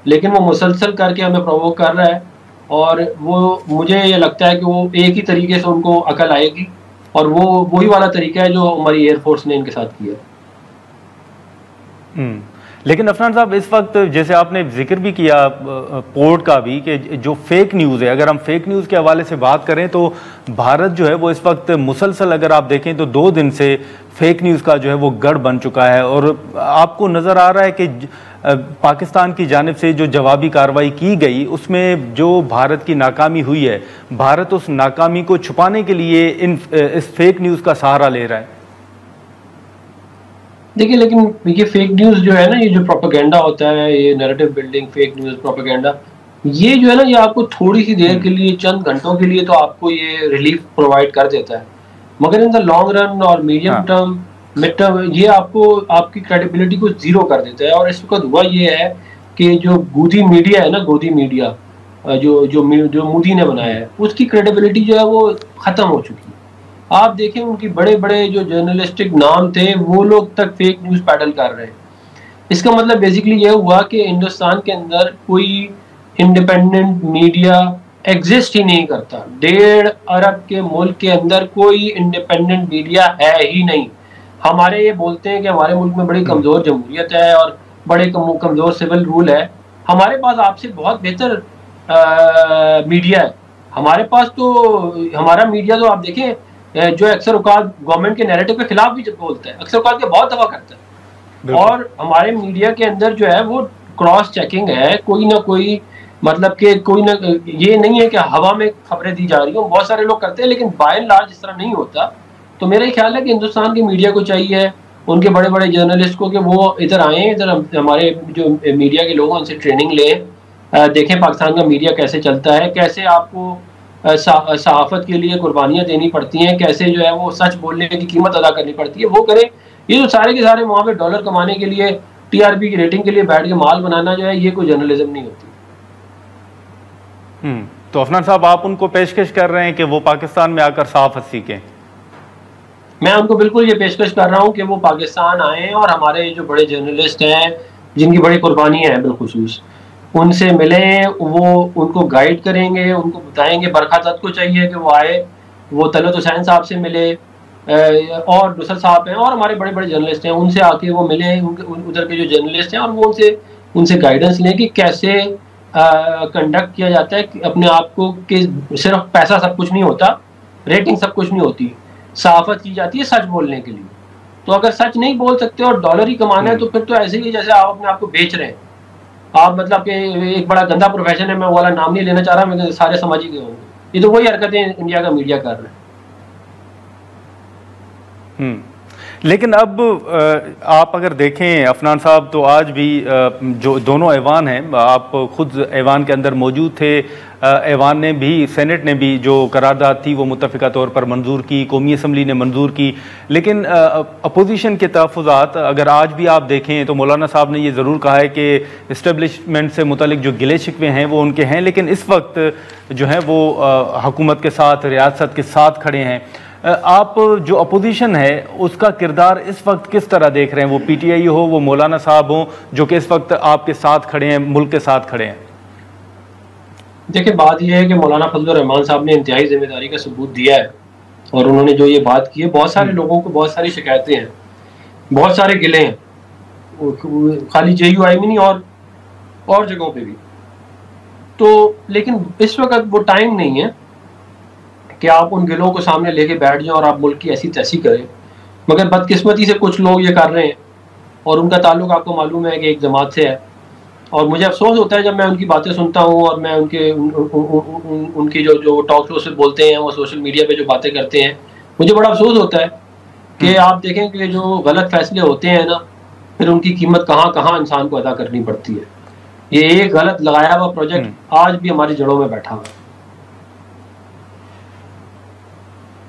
लेकिन वो मुसलसल करके हमें प्रोवोक कर रहा है, और वो मुझे ये लगता है कि वो एक ही तरीके से उनको अकल आएगी, और वो वही वाला तरीका है जो हमारी एयरफोर्स ने इनके साथ किया। लेकिन अफनान साहब, इस वक्त जैसे आपने जिक्र भी किया पोर्ट का भी, कि जो फेक न्यूज़ है, अगर हम फेक न्यूज़ के हवाले से बात करें तो भारत जो है वो इस वक्त मुसलसल, अगर आप देखें तो 2 दिन से फेक न्यूज़ का जो है वो गढ़ बन चुका है। और आपको नज़र आ रहा है कि पाकिस्तान की जानिब से जो जवाबी कार्रवाई की गई उसमें जो भारत की नाकामी हुई है, भारत उस नाकामी को छुपाने के लिए इस फेक न्यूज़ का सहारा ले रहा है। देखिए, लेकिन ये फेक न्यूज़ जो है ना, ये जो प्रोपेगेंडा होता है, ये narrative building, fake news, propaganda, ये जो है ना, ये आपको थोड़ी सी देर के लिए, चंद घंटों के लिए तो आपको ये रिलीफ प्रोवाइड कर देता है, मगर इन द लॉन्ग रन और मीडियम टर्म, मिड टर्म, ये आपको आपकी क्रेडिबिलिटी को जीरो कर देता है। और इस वक्त हुआ ये है कि जो गोदी मीडिया है ना, गोदी मीडिया जो मोदी ने बनाया है, उसकी क्रेडिबिलिटी जो है वो ख़त्म हो चुकी है। आप देखें, उनकी बड़े बड़े जो जर्नलिस्टिक नाम थे, वो लोग तक फेक न्यूज़ पैडल कर रहे हैं। इसका मतलब बेसिकली ये हुआ कि हिंदुस्तान के अंदर कोई इंडिपेंडेंट मीडिया एग्जिस्ट ही नहीं करता। 1.5 अरब के मुल्क के अंदर कोई इंडिपेंडेंट मीडिया है ही नहीं। हमारे ये बोलते हैं कि हमारे मुल्क में बड़ी कमज़ोर जमहूरियत है और बड़े कमज़ोर सिविल रूल है। हमारे पास आपसे बहुत बेहतर मीडिया है। हमारे पास तो, हमारा मीडिया तो आप देखें, जो अक्सर औकात गवर्नमेंट के नैरेटिव के खिलाफ भी बोलता है, अक्सर औकात के बहुत दफा करता है। और हमारे मीडिया के अंदर जो है वो क्रॉस चेकिंग है, कोई ना कोई मतलब कि कोई ना, ये नहीं है कि हवा में खबरें दी जा रही हो, बहुत सारे लोग करते हैं, लेकिन बाय एंड लार्ज इस तरह नहीं होता। तो मेरा ख्याल है कि हिंदुस्तान की मीडिया को चाहिए, उनके बड़े बड़े जर्नलिस्ट को, कि वो इधर आएँ, इधर हमारे जो मीडिया के लोग हैं उनसे ट्रेनिंग लें, देखें पाकिस्तान का मीडिया कैसे चलता है, कैसे आपको सहाफत के लिए कुर्बानियाँ देनी पड़ती हैं, कैसे जो है वो सच बोलने की कीमत अदा करनी पड़ती है, वो करें। ये जो सारे के सारे वहाँ पे डॉलर कमाने के लिए, टीआरपी की रेटिंग के लिए बैठ के माल बनाना जो है, ये कोई जर्नलिज्म नहीं होती। तो अफनान साहब, आप उनको पेशकश कर रहे हैं कि वो पाकिस्तान में आकर सहाफत सीखें? मैं उनको बिल्कुल ये पेशकश कर रहा हूँ कि वो पाकिस्तान आएँ और हमारे जो बड़े जर्नलिस्ट हैं जिनकी बड़ी कुर्बानियाँ हैं बिलखुसूस, उनसे मिलें, वो उनको गाइड करेंगे, उनको बताएंगे। बरखा दत्त को चाहिए कि वो आए, वो तलत हुसैन साहब से मिले, और नुसरत साहब हैं और हमारे बड़े बड़े जर्नलिस्ट हैं, उनसे आके वो मिले, उधर के जो जर्नलिस्ट हैं, और वो उनसे गाइडेंस लें कि कैसे कंडक्ट किया जाता है अपने आप को, कि सिर्फ पैसा सब कुछ नहीं होता, रेटिंग सब कुछ नहीं होती, सहाफत की जाती है सच बोलने के लिए। तो अगर सच नहीं बोल सकते और डॉलर ही कमाना है, तो फिर तो ऐसे ही जैसे आप अपने आप को बेच रहे हैं। आप मतलब कि एक बड़ा गंदा प्रोफेशन है, मैं वो वाला नाम नहीं लेना चाह रहा, मैं सारे समझ ही गए होंगे। ये तो वही हरकतें इंडिया का मीडिया कर रहे हैं। लेकिन अब आप अगर देखें अफनान साहब, तो आज भी जो दोनों ऐवान हैं, आप खुद ऐवान के अंदर मौजूद थे, ऐवान ने भी, सेनेट ने भी जो करारदाद थी वो मुत्तफ़िका तौर पर मंजूर की, कौमी असम्बली ने मंजूर की, लेकिन अपोजिशन के तहफ़्फ़ुज़ात अगर आज भी आप देखें तो मौलाना साहब ने ये ज़रूर कहा है कि इस्टेब्लिशमेंट से मुतल्लिक जो गिले शिकवे हैं वो उनके हैं, लेकिन इस वक्त जो है वो हुकूमत के साथ, रियासत के साथ खड़े हैं। आप जो अपोजिशन है उसका किरदार इस वक्त किस तरह देख रहे हैं? वो पीटीआई हो, वो मौलाना साहब हो, जो कि इस वक्त आपके साथ खड़े हैं, मुल्क के साथ खड़े हैं। देखिए, बात यह है कि मौलाना फजलुर रहमान साहब ने इंतहाई जिम्मेदारी का सबूत दिया है, और उन्होंने जो ये बात की है, बहुत सारे लोगों को बहुत सारी शिकायतें हैं, बहुत सारे गिले हैं, खाली JUI में नहीं और जगहों पे भी। तो लेकिन इस वक्त वो टाइम नहीं है कि आप उन गिलों को सामने लेके बैठ जाएं और आप मुल्क की ऐसी तैसी करें। मगर बदकिस्मती से कुछ लोग ये कर रहे हैं, और उनका ताल्लुक आपको मालूम है कि एक जमात से है। और मुझे अफसोस होता है जब मैं उनकी बातें सुनता हूँ, और मैं उनकी जो टॉक शो से बोलते हैं, वो सोशल मीडिया पे जो बातें करते हैं, मुझे बड़ा अफसोस होता है कि आप देखें कि जो गलत फैसले होते हैं ना, फिर उनकी कीमत कहाँ कहाँ इंसान को अदा करनी पड़ती है। ये एक गलत लगाया हुआ प्रोजेक्ट आज भी हमारी जड़ों में बैठा हुआ है।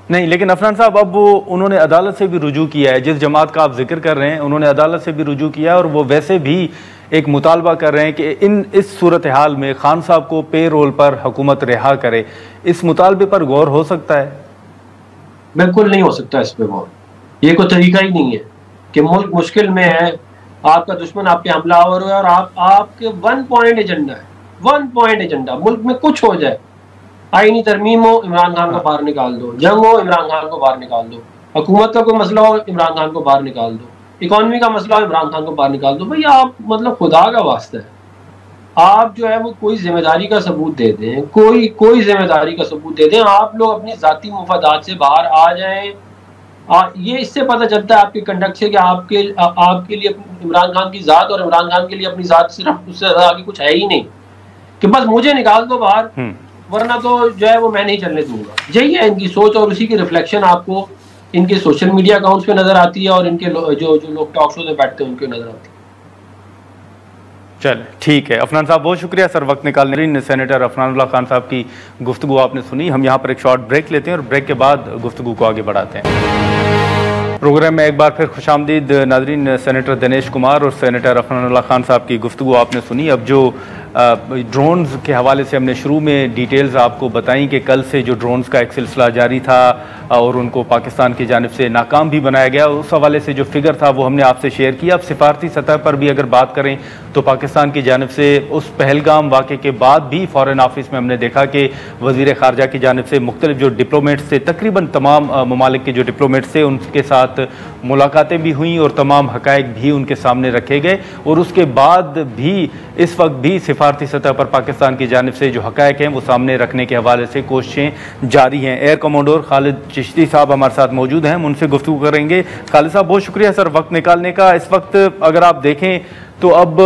नहीं, लेकिन अफनान साहब, अब वो उन्होंने अदालत से भी रुजू किया है, जिस जमात का आप जिक्र कर रहे हैं उन्होंने अदालत से भी रुजू किया है, और वो वैसे भी एक मुतालबा कर रहे हैं कि इस सूरत हाल में खान साहब को पे रोल पर हुकूमत रिहा करे। इस मुतालबे पर गौर हो सकता है? बिल्कुल नहीं हो सकता इस पर गौर। ये कोई तरीका ही नहीं है कि मुल्क मुश्किल में है, आपका दुश्मन आप पे हमलावर है, और आपके वन पॉइंट एजेंडा, मुल्क में कुछ हो जाए, आईनी तरमीम हो, इमरान खान को बाहर निकाल दो, जंग हो, इमरान खान को बाहर निकाल दो, हुकूमत का कोई मसला हो, इमरान खान को बाहर निकाल दो, इकॉनमी का मसला हो, इमरान खान को बाहर निकाल दो। भाई आप मतलब खुदा का वास्ता है, आप जो है वो कोई जिम्मेदारी का सबूत दे दें, कोई जिम्मेदारी का सबूत दे दें। आप लोग अपनी जाती मुफादात से बाहर आ जाएं। ये इससे पता चलता है आपके कंडक्ट से कि आपके लिए इमरान खान की ज़ात, और इमरान खान के लिए अपनी ज़ात सिर्फ उससे आगे कुछ है ही नहीं, कि बस मुझे निकाल दो बाहर, वरना तो जो है वो मैं नहीं चलने दूंगा। यही है इनकी सोच, और उसी की रिफ्लेक्शन आपको इनके सोशल मीडिया अकाउंट्स पे नजर आती है, और इनके जो लोग टॉक शो में बैठते हैं उनके नजर आती है। चल ठीक है अफनान साहब, बहुत शुक्रिया सर वक्त निकालने। सेनेटर अफनानुल्लाह खान साहब की गुफ्तगू आपने सुनी। हम यहाँ पर एक शॉर्ट ब्रेक लेते हैं और ब्रेक के बाद गुफ्तगू को आगे बढ़ाते हैं। प्रोग्राम में एक बार फिर खुशामदीद नाजरीन। सेनेटर दिनेश कुमार और सेनेटर अफनानुल्लाह खान साहब की गुफ्तगू आपने सुनी। अब जो ड्रोन्स के हवाले से हमने शुरू में डिटेल्स आपको बताई कि कल से जो ड्रोन्स का एक सिलसिला जारी था और उनको पाकिस्तान की जानिब से नाकाम भी बनाया गया, उस हवाले से जो फिगर था वो हमने आपसे शेयर किया। अब सिफारती सतह पर भी अगर बात करें तो पाकिस्तान की जानिब से उस पहलगाम वाक़े के बाद भी फ़ॉरेन ऑफिस में हमने देखा कि वज़ीर ख़ारजा की जानिब से मुख्तलिफ जो डिप्लोमेट्स थे, तकरीबन तमाम ममालिक के जो डिप्लोमेट्स थे उनके साथ मुलाकातें भी हुई और तमाम हक़ाइक़ भी उनके सामने रखे गए। और उसके बाद भी इस वक्त भी सफारती सतह पर पाकिस्तान की जानिब से जो हक़ाइक़ हैं वो सामने रखने के हवाले से कोशिशें जारी हैं। एयर कमांडर खालिद चिश्ती साहब हमारे साथ मौजूद हैं, हम उनसे गुफ्तगू करेंगे। खालिद साहब, बहुत शुक्रिया सर वक्त निकालने का। इस वक्त अगर आप देखें तो अब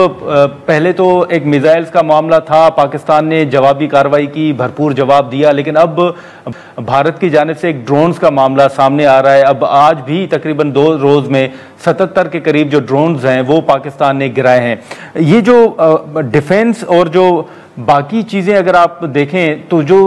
पहले तो एक मिसाइल्स का मामला था, पाकिस्तान ने जवाबी कार्रवाई की, भरपूर जवाब दिया, लेकिन अब भारत की जानिब से एक ड्रोन्स का मामला सामने आ रहा है। अब आज भी तकरीबन 2 रोज़ में 77 के करीब जो ड्रोन्स हैं वो पाकिस्तान ने गिराए हैं। ये जो डिफेंस और जो बाकी चीज़ें अगर आप देखें तो जो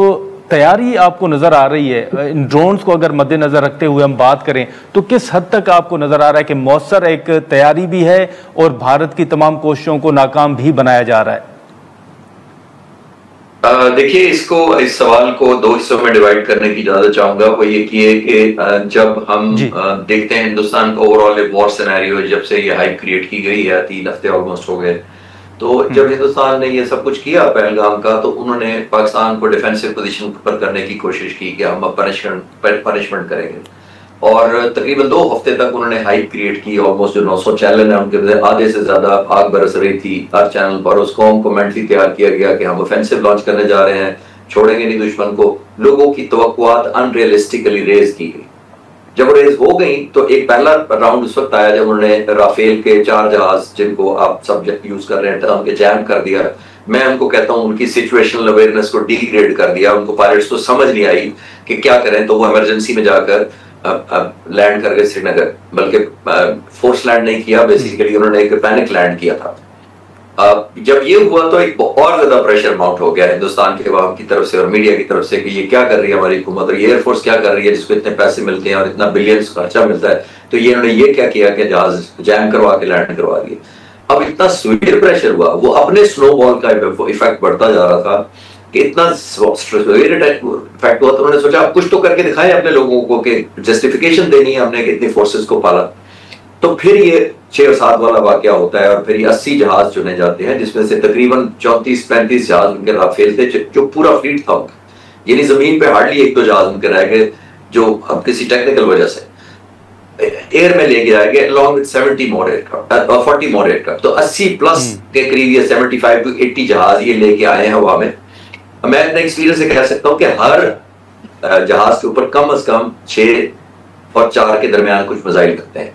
तैयारी आपको नज़र आ रही है, इन ड्रोन्स को अगर मद्देनज़र रखते हुए हम बात करें तो किस हद तक आपको नज़र आ रहा है कि मौसर एक तैयारी भी है और भारत की तमाम कोशिशों को नाकाम भी बनाया जा रहा है? देखिए, इस सवाल को 2 हिस्सों में डिवाइड करने की इजाजत चाहूंगा। वो ये कि जब हम देखते हैं हिंदुस्तान का ओवरऑल वॉर सिनेरियो, जब से ये हाइप क्रिएट की गई है, 3 हफ्ते ऑलमोस्ट हो गए, तो जब हिंदुस्तान ने ये सब कुछ किया पहलगाम का, तो उन्होंने पाकिस्तान को डिफेंसिव पोजीशन पर करने की कोशिश की कि हम अब पनिशमेंट करेंगे, और तकरीबन 2 हफ्ते तक उन्होंने हाइप क्रिएट की। ऑलमोस्ट जो 900 चैनल है उनके आधे से ज्यादा आग बरस रही थी हर चैनल पर। उस कॉम कमेंट्री तैयार किया गया कि हम ऑफेंसिव लॉन्च करने जा रहे हैं, छोड़ेंगे नहीं दुश्मन को। लोगों की तवक्कुआत अनरियलिस्टिकली रेज की गई। जब रेज हो गई तो एक पहला राउंड उस वक्त आया जब उन्होंने राफेल के 4 जहाज, जिनको आप सब यूज कर रहे हैं, उनके जैम कर दिया। मैं उनको कहता हूं उनकी सिचुएशनल अवेयरनेस को डिग्रेड कर दिया। उनको पायलट्स को समझ नहीं आई कि क्या करें, तो वो इमरजेंसी में जाकर लैंड कर गए श्रीनगर, बल्कि फोर्स लैंड नहीं किया, बेसिकली उन्होंने एक पैनिक लैंड किया था। जब ये हुआ तो एक और ज्यादा प्रेशर माउंट हो गया हिंदुस्तान के अवाम की तरफ से और मीडिया की तरफ से कि ये क्या कर रही है हमारी हुकूमत, और ये एयरफोर्स क्या कर रही है जिसको इतने पैसे मिलते हैं और इतना बिलियंस खर्चा मिलता है। तो ये इन्होंने ये क्या किया कि जहाज जैम करवा के लैंड करवा दिए। अब इतना सीवियर प्रेशर हुआ, वो अपने स्नोबॉल का इफेक्ट बढ़ता जा रहा था कि इतना सीवियर इफेक्ट हुआ, तो उन्होंने सोचा अब कुछ तो करके दिखाएं अपने लोगों को कि जस्टिफिकेशन देनी है हमने कि इतनी फोर्सेस को पाला। तो फिर ये 6 और 7 वाला वाकया होता है, और फिर ये 80 जहाज चुने जाते हैं, जिसमें से तकरीबन 34-35 जहाज उनके राफेल थे, जो पूरा फ्लीट था उनका। यानी जमीन पे हार्डली 1-2 जहाज उनके रह गए जो अब किसी टेक्निकल वजह से एयर में ले गए along with 70 more aircraft, 40 more aircraft। तो 80 प्लस के करीब ये 75 to 80 जहाज ये लेके आए हैं हवा में। मैं अपने एक्सपीरियंस से कह सकता हूँ कि हर जहाज के ऊपर कम से कम 6 और 4 के दरमियान कुछ मिसाइल करते हैं।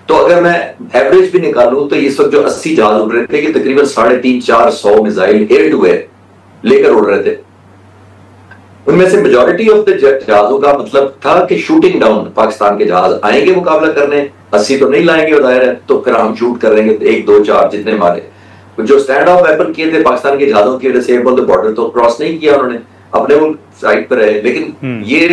तो अगर मैं एवरेज भी निकालूं तो इस वक्त जो 80 जहाज उड़ रहे थे कि तकरीबन 350-400 मिसाइल एयर टू एयर लेकर उड़ रहे थे। उनमें से मेजॉरिटी ऑफ द जहाजों का मतलब था कि शूटिंग डाउन, पाकिस्तान के जहाज आएंगे मुकाबला करने, 80 तो नहीं लाएंगे जाहिर है, तो फिर हम शूट करेंगे 1, 2, 4 जितने मारे। जो स्टैंड ऑफ वेपन किए थे पाकिस्तान के जहाजों की वजह से बॉर्डर तो क्रॉस नहीं किया उन्होंने, अपने मुल्क साइड पर रहे। लेकिन ये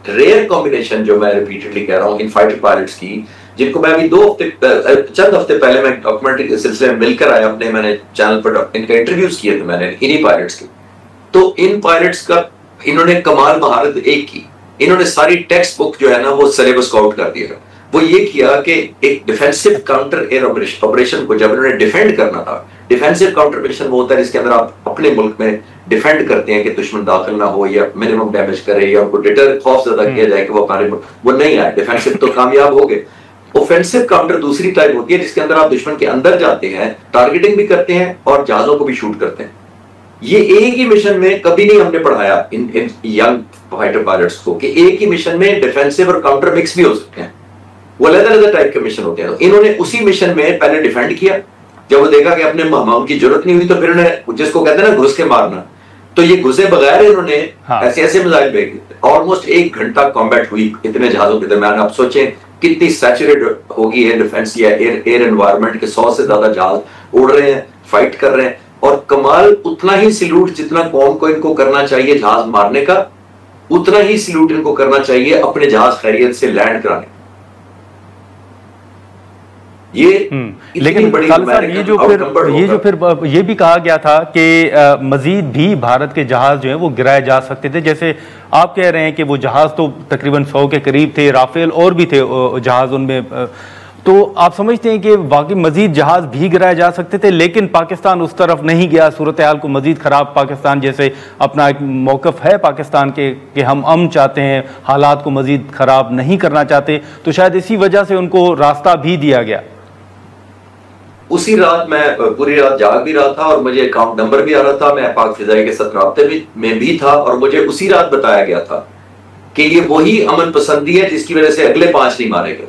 रेयर कॉम्बिनेशन जो मैं रिपीटेडली कह रहा हूँ इन फाइटर पायलट्स की, जिनको मैं अभी चंद हफ्ते पहले मैं डॉक्यूमेंट्री के सिलसिले में मिलकर आया अपने, मैंने चैनल पर इनका इंटरव्यूज किए थे मैंने इन्हीं पायलट्स के। तो इन पायलट्स का इन्होंने कमाल महारत एक की, इन्होंने सारी टेक्स्ट बुक जो है ना वो सिलेबस को आउट कर दिया। वो ये किया कि एक डिफेंसिव काउंटर एयर ऑपरेशन को जब इन्होंने डिफेंड करना था, डिफेंसिव काउंटर ऑपरेशन वो होता है जिसके अंदर आप अपने मुल्क में डिफेंड करते हैं कि दुश्मन दाखिल ना हो या मिनिमम डैमेज करे या उनको डिटर खौफ ज्यादा किया जाए कि वो हमारे वो नहीं आए। डिफेंसिव तो कामयाब हो गए। ऑफेंसिव काउंटर दूसरी टाइप होती है जिसके अंदर आप दुश्मन के अंदर जाते हैं, टारगेटिंग भी करते हैं और जहाजों को भी शूट करते हैं। ये एक ही मिशन में कभी नहीं हमने पढ़ाया इन यंग फाइटर पायलट्स को कि एक ही मिशन में डिफेंसिव और काउंटर मिक्स भी हो सकते हैं। वो अलग अलग टाइप के मिशन होते हैं। तो इन्होंने उसी मिशन में पहले डिफेंड किया, जब वो देखा कि अपने मामून की जरूरत नहीं हुई तो फिर उन्होंने जिसको कहते हैं ना घुस के मारना, तो ये घुसे बगैर इन्होंने ऐसे ऐसे मिसाइल भेजे। ऑलमोस्ट 1 घंटा कॉम्बैट हुई इतने जहाजों के दरमियान। आप सोचें कितनी सैचुरेट होगी एयर डिफेंस या एयर एनवायरनमेंट के 100 से ज्यादा जहाज उड़ रहे हैं, फाइट कर रहे हैं। और कमाल उतना ही सल्यूट जितना कौम को इनको करना चाहिए जहाज मारने का, उतना ही सल्यूट इनको करना चाहिए अपने जहाज खैरियत से लैंड कराने। ये लेकिन ये जो फिर ये भी कहा गया था कि मजीद भी भारत के जहाज जो हैं वो गिराए जा सकते थे। जैसे आप कह रहे हैं कि वो जहाज तो तकरीबन 100 के करीब थे, राफेल और भी थे जहाज उनमें, तो आप समझते हैं कि वाकई मजीद जहाज भी गिराए जा सकते थे, लेकिन पाकिस्तान उस तरफ नहीं गया। सूरत हाल को मजीद ख़राब, पाकिस्तान जैसे अपना एक मौक़िफ़ है पाकिस्तान के कि हम अमन चाहते हैं, हालात को मजीद ख़राब नहीं करना चाहते, तो शायद इसी वजह से उनको रास्ता भी दिया गया। उसी रात मैं पूरी रात जाग भी रहा था और मुझे अकाउंट नंबर भी आ रहा था, मैं पाक फिजाई के साथ राब्ते में भी था, और मुझे उसी रात बताया गया था कि ये वही अमन पसंदी है जिसकी वजह से अगले 5 नहीं मारे गए,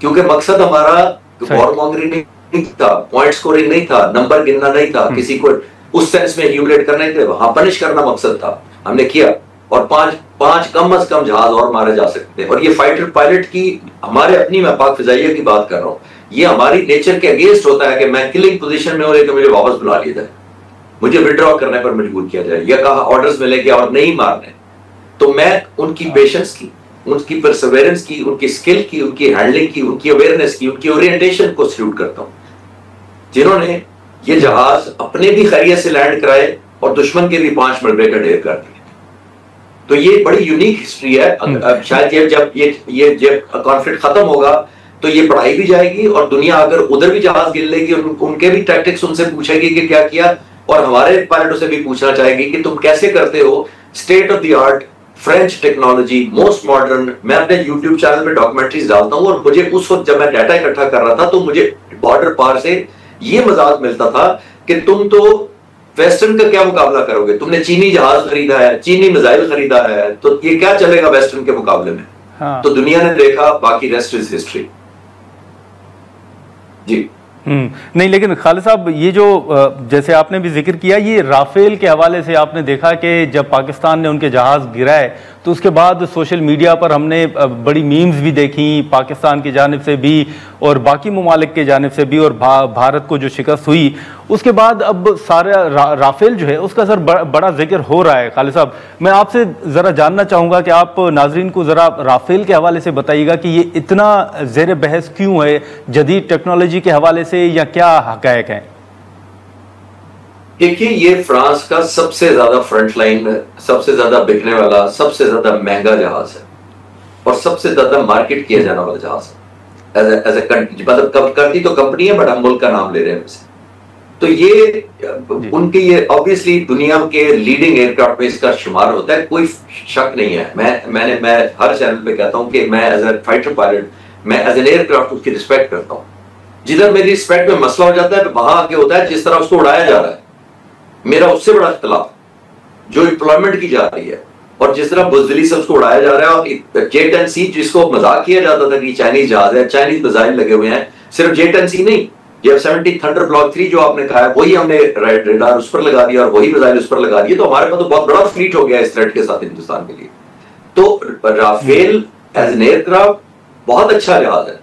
क्योंकि मकसद हमारा वॉर मॉन्गरिंग नहीं था, पॉइंट स्कोरिंग नहीं था, नंबर गिनना नहीं था, किसी को उस सेंस में ह्यूमिलेट करना नहीं था, वहां पनिश करना मकसद था। हमने किया, और पांच कम अज कम जहाज और मारे जा सकते हैं। और ये फाइटर पायलट की हमारे अपनी, मैं पाक फिजाइया की बात कर रहा हूँ, ये हमारी नेचर के अगेंस्ट होता है कि मैं किलिंग पोजीशन में हो लेकर मुझे वापस बुला लिया जाए, मुझे विड्रॉ करने पर मजबूर किया जाए, या कहा ऑर्डर्स मिले कि और नहीं मारने। तो मैं उनकी पेशेंस की, उनकी परसेवरेंस की, उनकी स्किल की, उनकी हैंडलिंग की, उनकी अवेयरनेस की, उनकी ओरिएंटेशन को सल्यूट करता हूं, जिन्होंने ये जहाज अपने भी खैरियत से लैंड कराए और दुश्मन के भी 5 मलबे का ढेर कर दिए। तो ये बड़ी यूनिक हिस्ट्री है। शायद जब कॉन्फ्लिक्ट खत्म होगा तो ये पढ़ाई भी जाएगी, और दुनिया अगर उधर भी जहाज गिर लेगी, उनके भी टैक्टिक्स उनसे पूछेगी कि क्या किया, और हमारे पायलटों से भी पूछना चाहेगी कि तुम कैसे करते हो state of the art French technology, most modern. मैं अपने यूट्यूब चैनल पे डॉक्यूमेंट्रीज डालता हूँ, और मुझे उस वक्त जब मैं डाटा इकट्ठा कर रहा था तो मुझे बॉर्डर पार से ये मजाक मिलता था कि तुम तो वेस्टर्न का क्या मुकाबला करोगे, तुमने चीनी जहाज खरीदा है, चीनी मिसाइल खरीदा है, तो ये क्या चलेगा वेस्टर्न के मुकाबले में। हाँ। तो दुनिया ने देखा, बाकी रेस्ट इज हिस्ट्री। जी नहीं, लेकिन खालिद साहब, ये जो जैसे आपने भी जिक्र किया, ये राफेल के हवाले से आपने देखा कि जब पाकिस्तान ने उनके जहाज गिराए तो उसके बाद सोशल मीडिया पर हमने बड़ी मीम्स भी देखी, पाकिस्तान की जानिब से भी और बाकी ममालिक के जानिब से भी, और भारत को जो शिकस्त हुई उसके बाद अब सारा राफेल जो है उसका सर बड़ा जिक्र हो रहा है। खालिद साहब, मैं आपसे ज़रा जानना चाहूँगा कि आप नाजरीन को ज़रा राफेल के हवाले से बताइएगा कि ये इतना ज़ेर बहस क्यों है, जदीद टेक्नोलॉजी के हवाले से, या क्या हक़ायक़ हैं? देखिए, ये फ्रांस का सबसे ज्यादा फ्रंटलाइन, सबसे ज्यादा बिकने वाला, सबसे ज्यादा महंगा जहाज है, और सबसे ज्यादा मार्केट किया जाने वाला जहाज है एज ए कंट्री। मतलब करती तो कंपनी है, बट हम मुल्क का नाम ले रहे हैं वैसे। तो ये उनके, ये ऑब्वियसली दुनिया के लीडिंग एयरक्राफ्ट में इसका शुमार होता है, कोई शक नहीं है। मैं हर चैनल पे कहता हूँ कि मैं एज ए फाइटर पायलट, मैं एज एन एयरक्राफ्ट उसकी रिस्पेक्ट करता हूँ। जिधर मेरी रिस्पेक्ट में मसला हो जाता है वहां आगे होता है जिस तरह उसको उड़ाया जा रहा है। मेरा उससे बड़ा इख्तिलाफ जो एम्प्लॉयमेंट की जा रही है, और जिस तरह बुजदिली से उसको उड़ाया जा रहा है। और J-10C जिसको मजाक किया जाता था कि चाइनीज जहाज है, चाइनीज मिसाइल लगे हुए हैं, सिर्फ J-10C नहीं, J-70 थंडर ब्लॉक 3 जो आपने कहा है, वही हमने रेडार उस पर लगा दिया और वही मिसाइल उस पर लगा दिए। तो हमारे पास तो बहुत बड़ा फ्लीट हो गया इस थ्रेट के साथ हिंदुस्तान के लिए। तो राफेल एज एन एयरक्राफ्ट बहुत अच्छा जहाज है,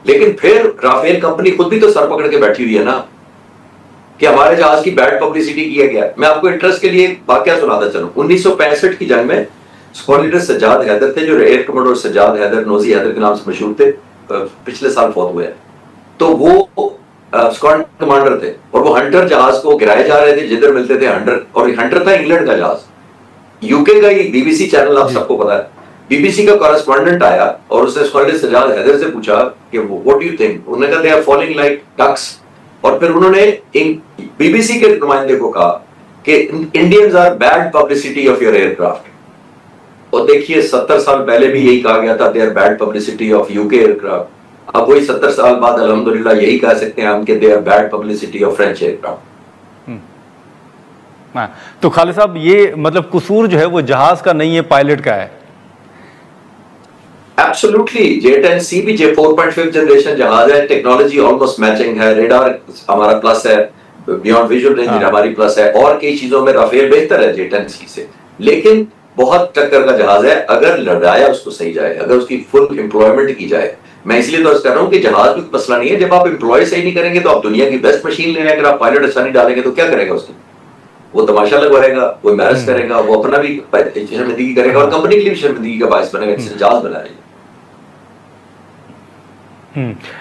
लेकिन फिर राफेल कंपनी खुद भी तो सर पकड़ के बैठी हुई है ना कि हमारे जहाज की बैड पब्लिसिटी किया गया। मैं आपको इंटरेस्ट के लिए एक वाकया सुनाता चलूं। 1965 की जंग में स्क्वाड लीडर सज्जाद हैदर थे, जो air commander Sajjad Haider, Nosy Haider के नाम से मशहूर थे, पिछले साल फौत हुए हैं। तो वो स्क्वाड कमांडर थे, और वो हंटर जहाज को गिराए जा रहे थे जिधर मिलते थे हंटर, और हंटर था इंग्लैंड का जहाज। यूके का ये BBC चैनल आप सबको पता है, BBC का कॉरेस्पॉन्डेंट आया और उसने स्क्वाड लीडर सज्जाद हैदर से पूछा कि व्हाट डू यू थिंक। उन्होंने कहा they are falling like ducks. और फिर उन्होंने BBC के नुमाइंदे को कहा कि Indians are bad publicity of your aircraft. और देखिए 70 साल पहले भी यही कहा गया था, they are bad publicity of UK aircraft. अब वही 70 साल बाद अल्हम्दुलिल्लाह यही कह सकते हैं हम कि they are bad publicity of French aircraft. तो खालिद साहब, ये मतलब कसूर जो है वो जहाज का नहीं है, पायलट का है। Absolutely, J-10C भी 4.5 जनरेशन जहाज है, टेक्नोलॉजी ऑलमोस्ट मैचिंग है, रेडार हमारा प्लस है, बियॉन्ड विजुअल रेंज हमारी प्लस है, और कई चीजों में राफेल बेहतर है J-10C से। लेकिन बहुत टक्कर का जहाज है अगर लड़ाया उसको सही जाए, अगर उसकी फुल एम्प्लॉयमेंट की जाए। मैं इसलिए तो कर रहा हूँ कि जहाज भी मसला नहीं है, जब आप एम्प्लॉय सही नहीं करेंगे तो आप दुनिया की बेस्ट मशीन ले रहे हैं, अगर आप पायलट अच्छा नहीं डालेंगे तो क्या करेगा उसकी? वो तमाशा लगवाएगा, वो एम्बैरस करेगा, वो अपना भी शर्मिंदगी करेगा और कंपनी के लिए भी शर्मिंदगी का बायस बनेगा, इससे जहाज बनाएगा।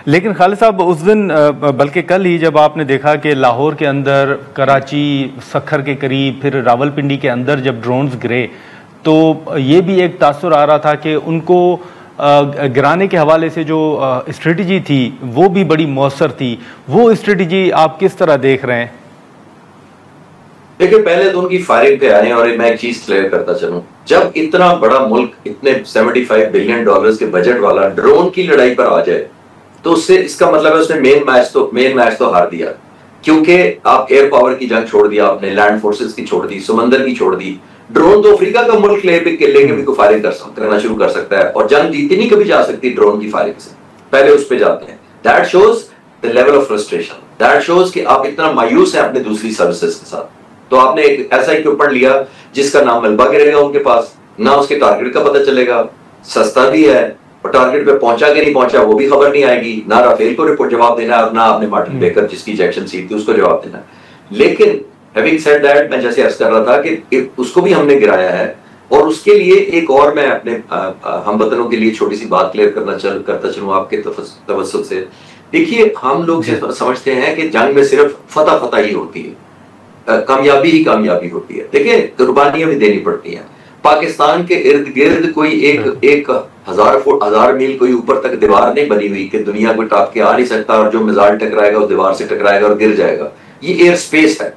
लेकिन खालिद साहब, उस दिन बल्कि कल ही जब आपने देखा कि लाहौर के अंदर, कराची, सखर के करीब, फिर रावलपिंडी के अंदर जब ड्रोन्स गिरे, तो ये भी एक तासुर आ रहा था कि उनको गिराने के हवाले से जो स्ट्रेटजी थी वो भी बड़ी मौसर थी। वो स्ट्रेटजी आप किस तरह देख रहे हैं? देखिए, पहले तो उनकी फायरिंग पे आए, और मैं एक चीज क्लियर करता चलूं, जब इतना बड़ा मुल्क इतने $75 बिलियन के बजट वाला ड्रोन की लड़ाई पर आ जाए तो उससे इसका मतलब है उसने मेन मैच तो हार दिया, क्योंकि आप एयर पावर की जंग छोड़ दिया, आपने लैंड फोर्सेस की छोड़ दी, समंदर की छोड़ दी। ड्रोन तो अफ्रीका का मुल्क लेके भी को फायरिंग करना शुरू कर सकता है, और जंग जीती नहीं कभी जा सकती ड्रोन की फायरिंग से, पहले उस पे जाते हैं। That shows the level of frustration, that shows कि आप इतना मायूस हैं अपने दूसरी सर्विसेज के साथ। तो आपने एक ऐसा इक्विपमेंट लिया जिसका नाम मलबा गिरेगा उनके पास, ना उसके टारगेट का पता चलेगा, सस्ता भी है, और टारगेट पे पहुंचा कि नहीं पहुंचा वो भी खबर नहीं आएगी, ना राफेल को रिपोर्ट जवाब देना है और ना आपने मार्टिन बेकर जिसकी इजेक्शन सीट थी उसको जवाब देना है। लेकिन हैविंग सेड दैट, मैं जैसे अर्ज कर रहा था कि उसको भी हमने गिराया है, और उसके लिए एक और मैं अपने हमवतनों के लिए छोटी सी बात क्लियर करता चलूं आपके तवज्जुह से। देखिए, हम लोग समझते हैं कि जंग में सिर्फ फतह ही होती है, कामयाबी ही कामयाबी होती है। देखिए, कुर्बानियां भी देनी पड़ती हैं। पाकिस्तान के इर्द गिर्द कोई एक हजार मील कोई ऊपर तक दीवार नहीं बनी हुई कि दुनिया को टाप के आ नहीं सकता, और जो मिसाइल टकराएगा उस दीवार से टकराएगा और गिर जाएगा। ये एयर स्पेस है।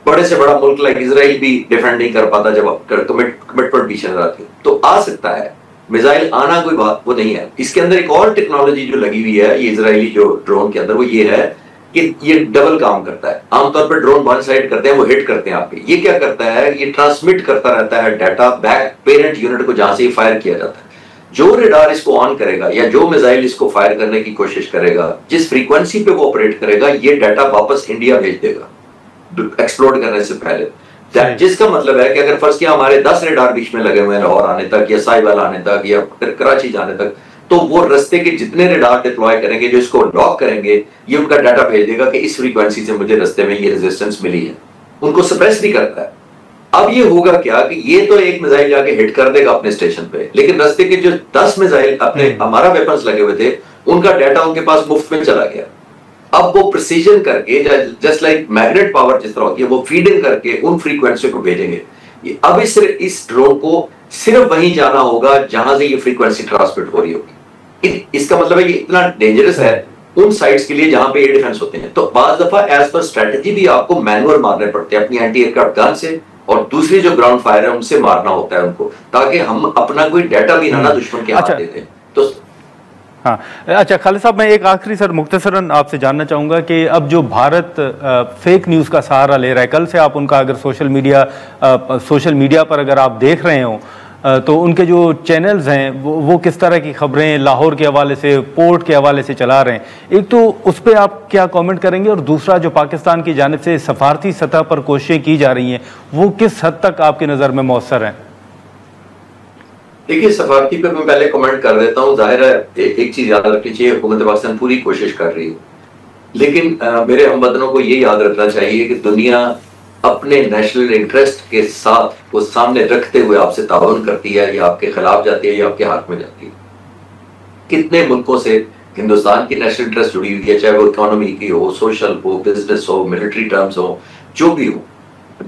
बड़े से बड़ा मुल्क लाइक इजराइल भी डिफेंड नहीं कर पाता जब कमिटमेंट पीछे न रखे, तो आ सकता है मिसाइल आना, कोई बात वो नहीं है। इसके अंदर एक और टेक्नोलॉजी जो लगी हुई है ये इजरायली जो ड्रोन के अंदर, वो ये है कि ये डबल काम करता है। आमतौर पर ड्रोन वन साइड करते हैं, वो हिट करते हैं आपके, ये क्या करता है, ये ट्रांसमिट करता रहता है डाटा बैक पेरेंट यूनिट को जहां से फायर किया जाता है। जो रेडार इसको ऑन करेगा या जो मिसाइल इसको फायर करने की कोशिश करेगा, जिस फ्रीक्वेंसी पे वो ऑपरेट करेगा, ये डाटा वापस इंडिया भेज देगा एक्सप्लोड करने से पहले। जिसका मतलब है कि अगर फर्स्ट किया हमारे 10 रेडार बीच में लगे हुए हैं लाहौर आने तक या साहिवाल आने तक या कराची जाने तक, तो वो रस्ते के जितने रेडार डिप्लॉय करेंगे जो इसको लॉक करेंगे, ये उनका डाटा भेज देगा कि इस फ्रीक्वेंसी से मुझे रस्ते में ये रेजिस्टेंस मिली है, उनको सप्रेस नहीं करता है। अब ये होगा क्या कि ये तो एक मिसाइल जाके हिट कर देगा अपने स्टेशन पे, लेकिन रस्ते के जो 10 मिसाइल अपने हमारा वेपन्स लगे हुए थे उनका डाटा उनके पास मुफ्त में चला गया। अब वो प्रिसीजन करके, जस्ट लाइक मैग्नेट पावर जिस तरह होती है, वो फीडिंग करके उन फ्रीक्वेंसी को भेजेंगे। अब इस ड्रोन को सिर्फ वहीं जाना होगा जहां से ये फ्रीक्वेंसी ट्रांसमिट हो रही होगी। इसका मतलब है ये इतना डेंजरस है उन साइट्स के लिए जहां पे एयर डिफेंस होते हैं। तो बाज दफा एज पर स्ट्रेटेजी भी आपको मैनुअल मारने पड़ते हैं अपनी एंटी एयरक्राफ्ट गन से, और दूसरी जो ग्राउंड फायर है उनसे मारना होता है उनको, ताकि हम अपना कोई डाटा भी ना दुश्मन के हाथ दे दें। तो हाँ, अच्छा खालिद साहब, मैं एक आखिरी सर मुख्तसरन आपसे जानना चाहूँगा कि अब जो भारत फेक न्यूज़ का सहारा ले रहा है, कल से आप उनका अगर सोशल मीडिया पर अगर आप देख रहे हो तो उनके जो चैनल्स हैं वो किस तरह की खबरें लाहौर के हवाले से, पोर्ट के हवाले से चला रहे हैं, एक तो उस पर आप क्या कमेंट करेंगे, और दूसरा जो पाकिस्तान की जानिब से सफारती सतह पर कोशिशें की जा रही हैं वो किस हद तक आपकी नज़र में मौसर हैं? देखिए, सफारती पे मैं पहले कमेंट कर देता हूँ। जाहिर है एक चीज याद रखनी चाहिए, हुकूमत पाकिस्तान पूरी कोशिश कर रही है, लेकिन मेरे हमवतनों को ये याद रखना चाहिए कि दुनिया अपने नेशनल इंटरेस्ट के साथ वो सामने रखते हुए आपसे ताउन करती है, या आपके खिलाफ जाती है या आपके हाथ में जाती है। कितने मुल्कों से हिंदुस्तान की नेशनल इंटरेस्ट जुड़ी हुई है, चाहे वो इकोनॉमी की हो, सोशल हो, बिजनेस हो, मिलिट्री टर्म्स हो, जो भी हो।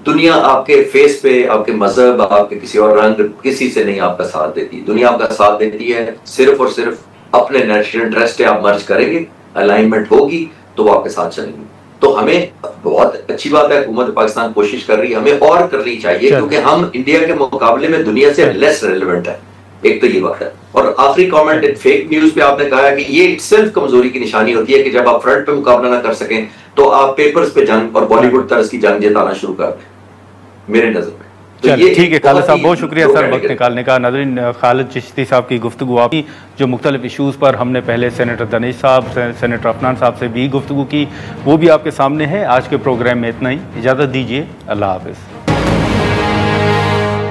दुनिया आपके फेस पे, आपके मजहब, आपके किसी और रंग, किसी से नहीं आपका साथ देती। दुनिया आपका साथ देती है सिर्फ और सिर्फ अपने नेशनल इंटरेस्ट है। आप मर्ज करेंगे, अलाइनमेंट होगी तो वो आपके साथ चलेंगे। तो हमें बहुत अच्छी बात है, हुकूमत पाकिस्तान कोशिश कर रही है, हमें और करनी चाहिए, क्योंकि हम इंडिया के मुकाबले में दुनिया से लेस रेलेवेंट है। एक तो ये बात है। और आखिरी कमेंट, फेक न्यूज पे आपने कहा है कि ये इटसेल्फ कमजोरी की निशानी होती है कि जब आप फ्रंट पे मुकाबला ना कर सकें तो आप पेपर्स पे जंग और बॉलीवुड तर्ज की जंग जिताना शुरू कर दें, मेरे नजर में। तो ये ठीक है खालिद साहब, बहुत शुक्रिया सर वक्त निकालने का। नाज़रीन, खालिद चिश्ती साहब की गुफ्तगू आपकी, जो मुख्तलिफ इशूज़ पर हमने पहले सेनेटर दनेश साहब, सेनेटर अफनान साहब से भी गुफ्तगू की, वो भी आपके सामने है। आज के प्रोग्राम में इतना ही, इजाज़त दीजिए, अल्लाह हाफ़िज़।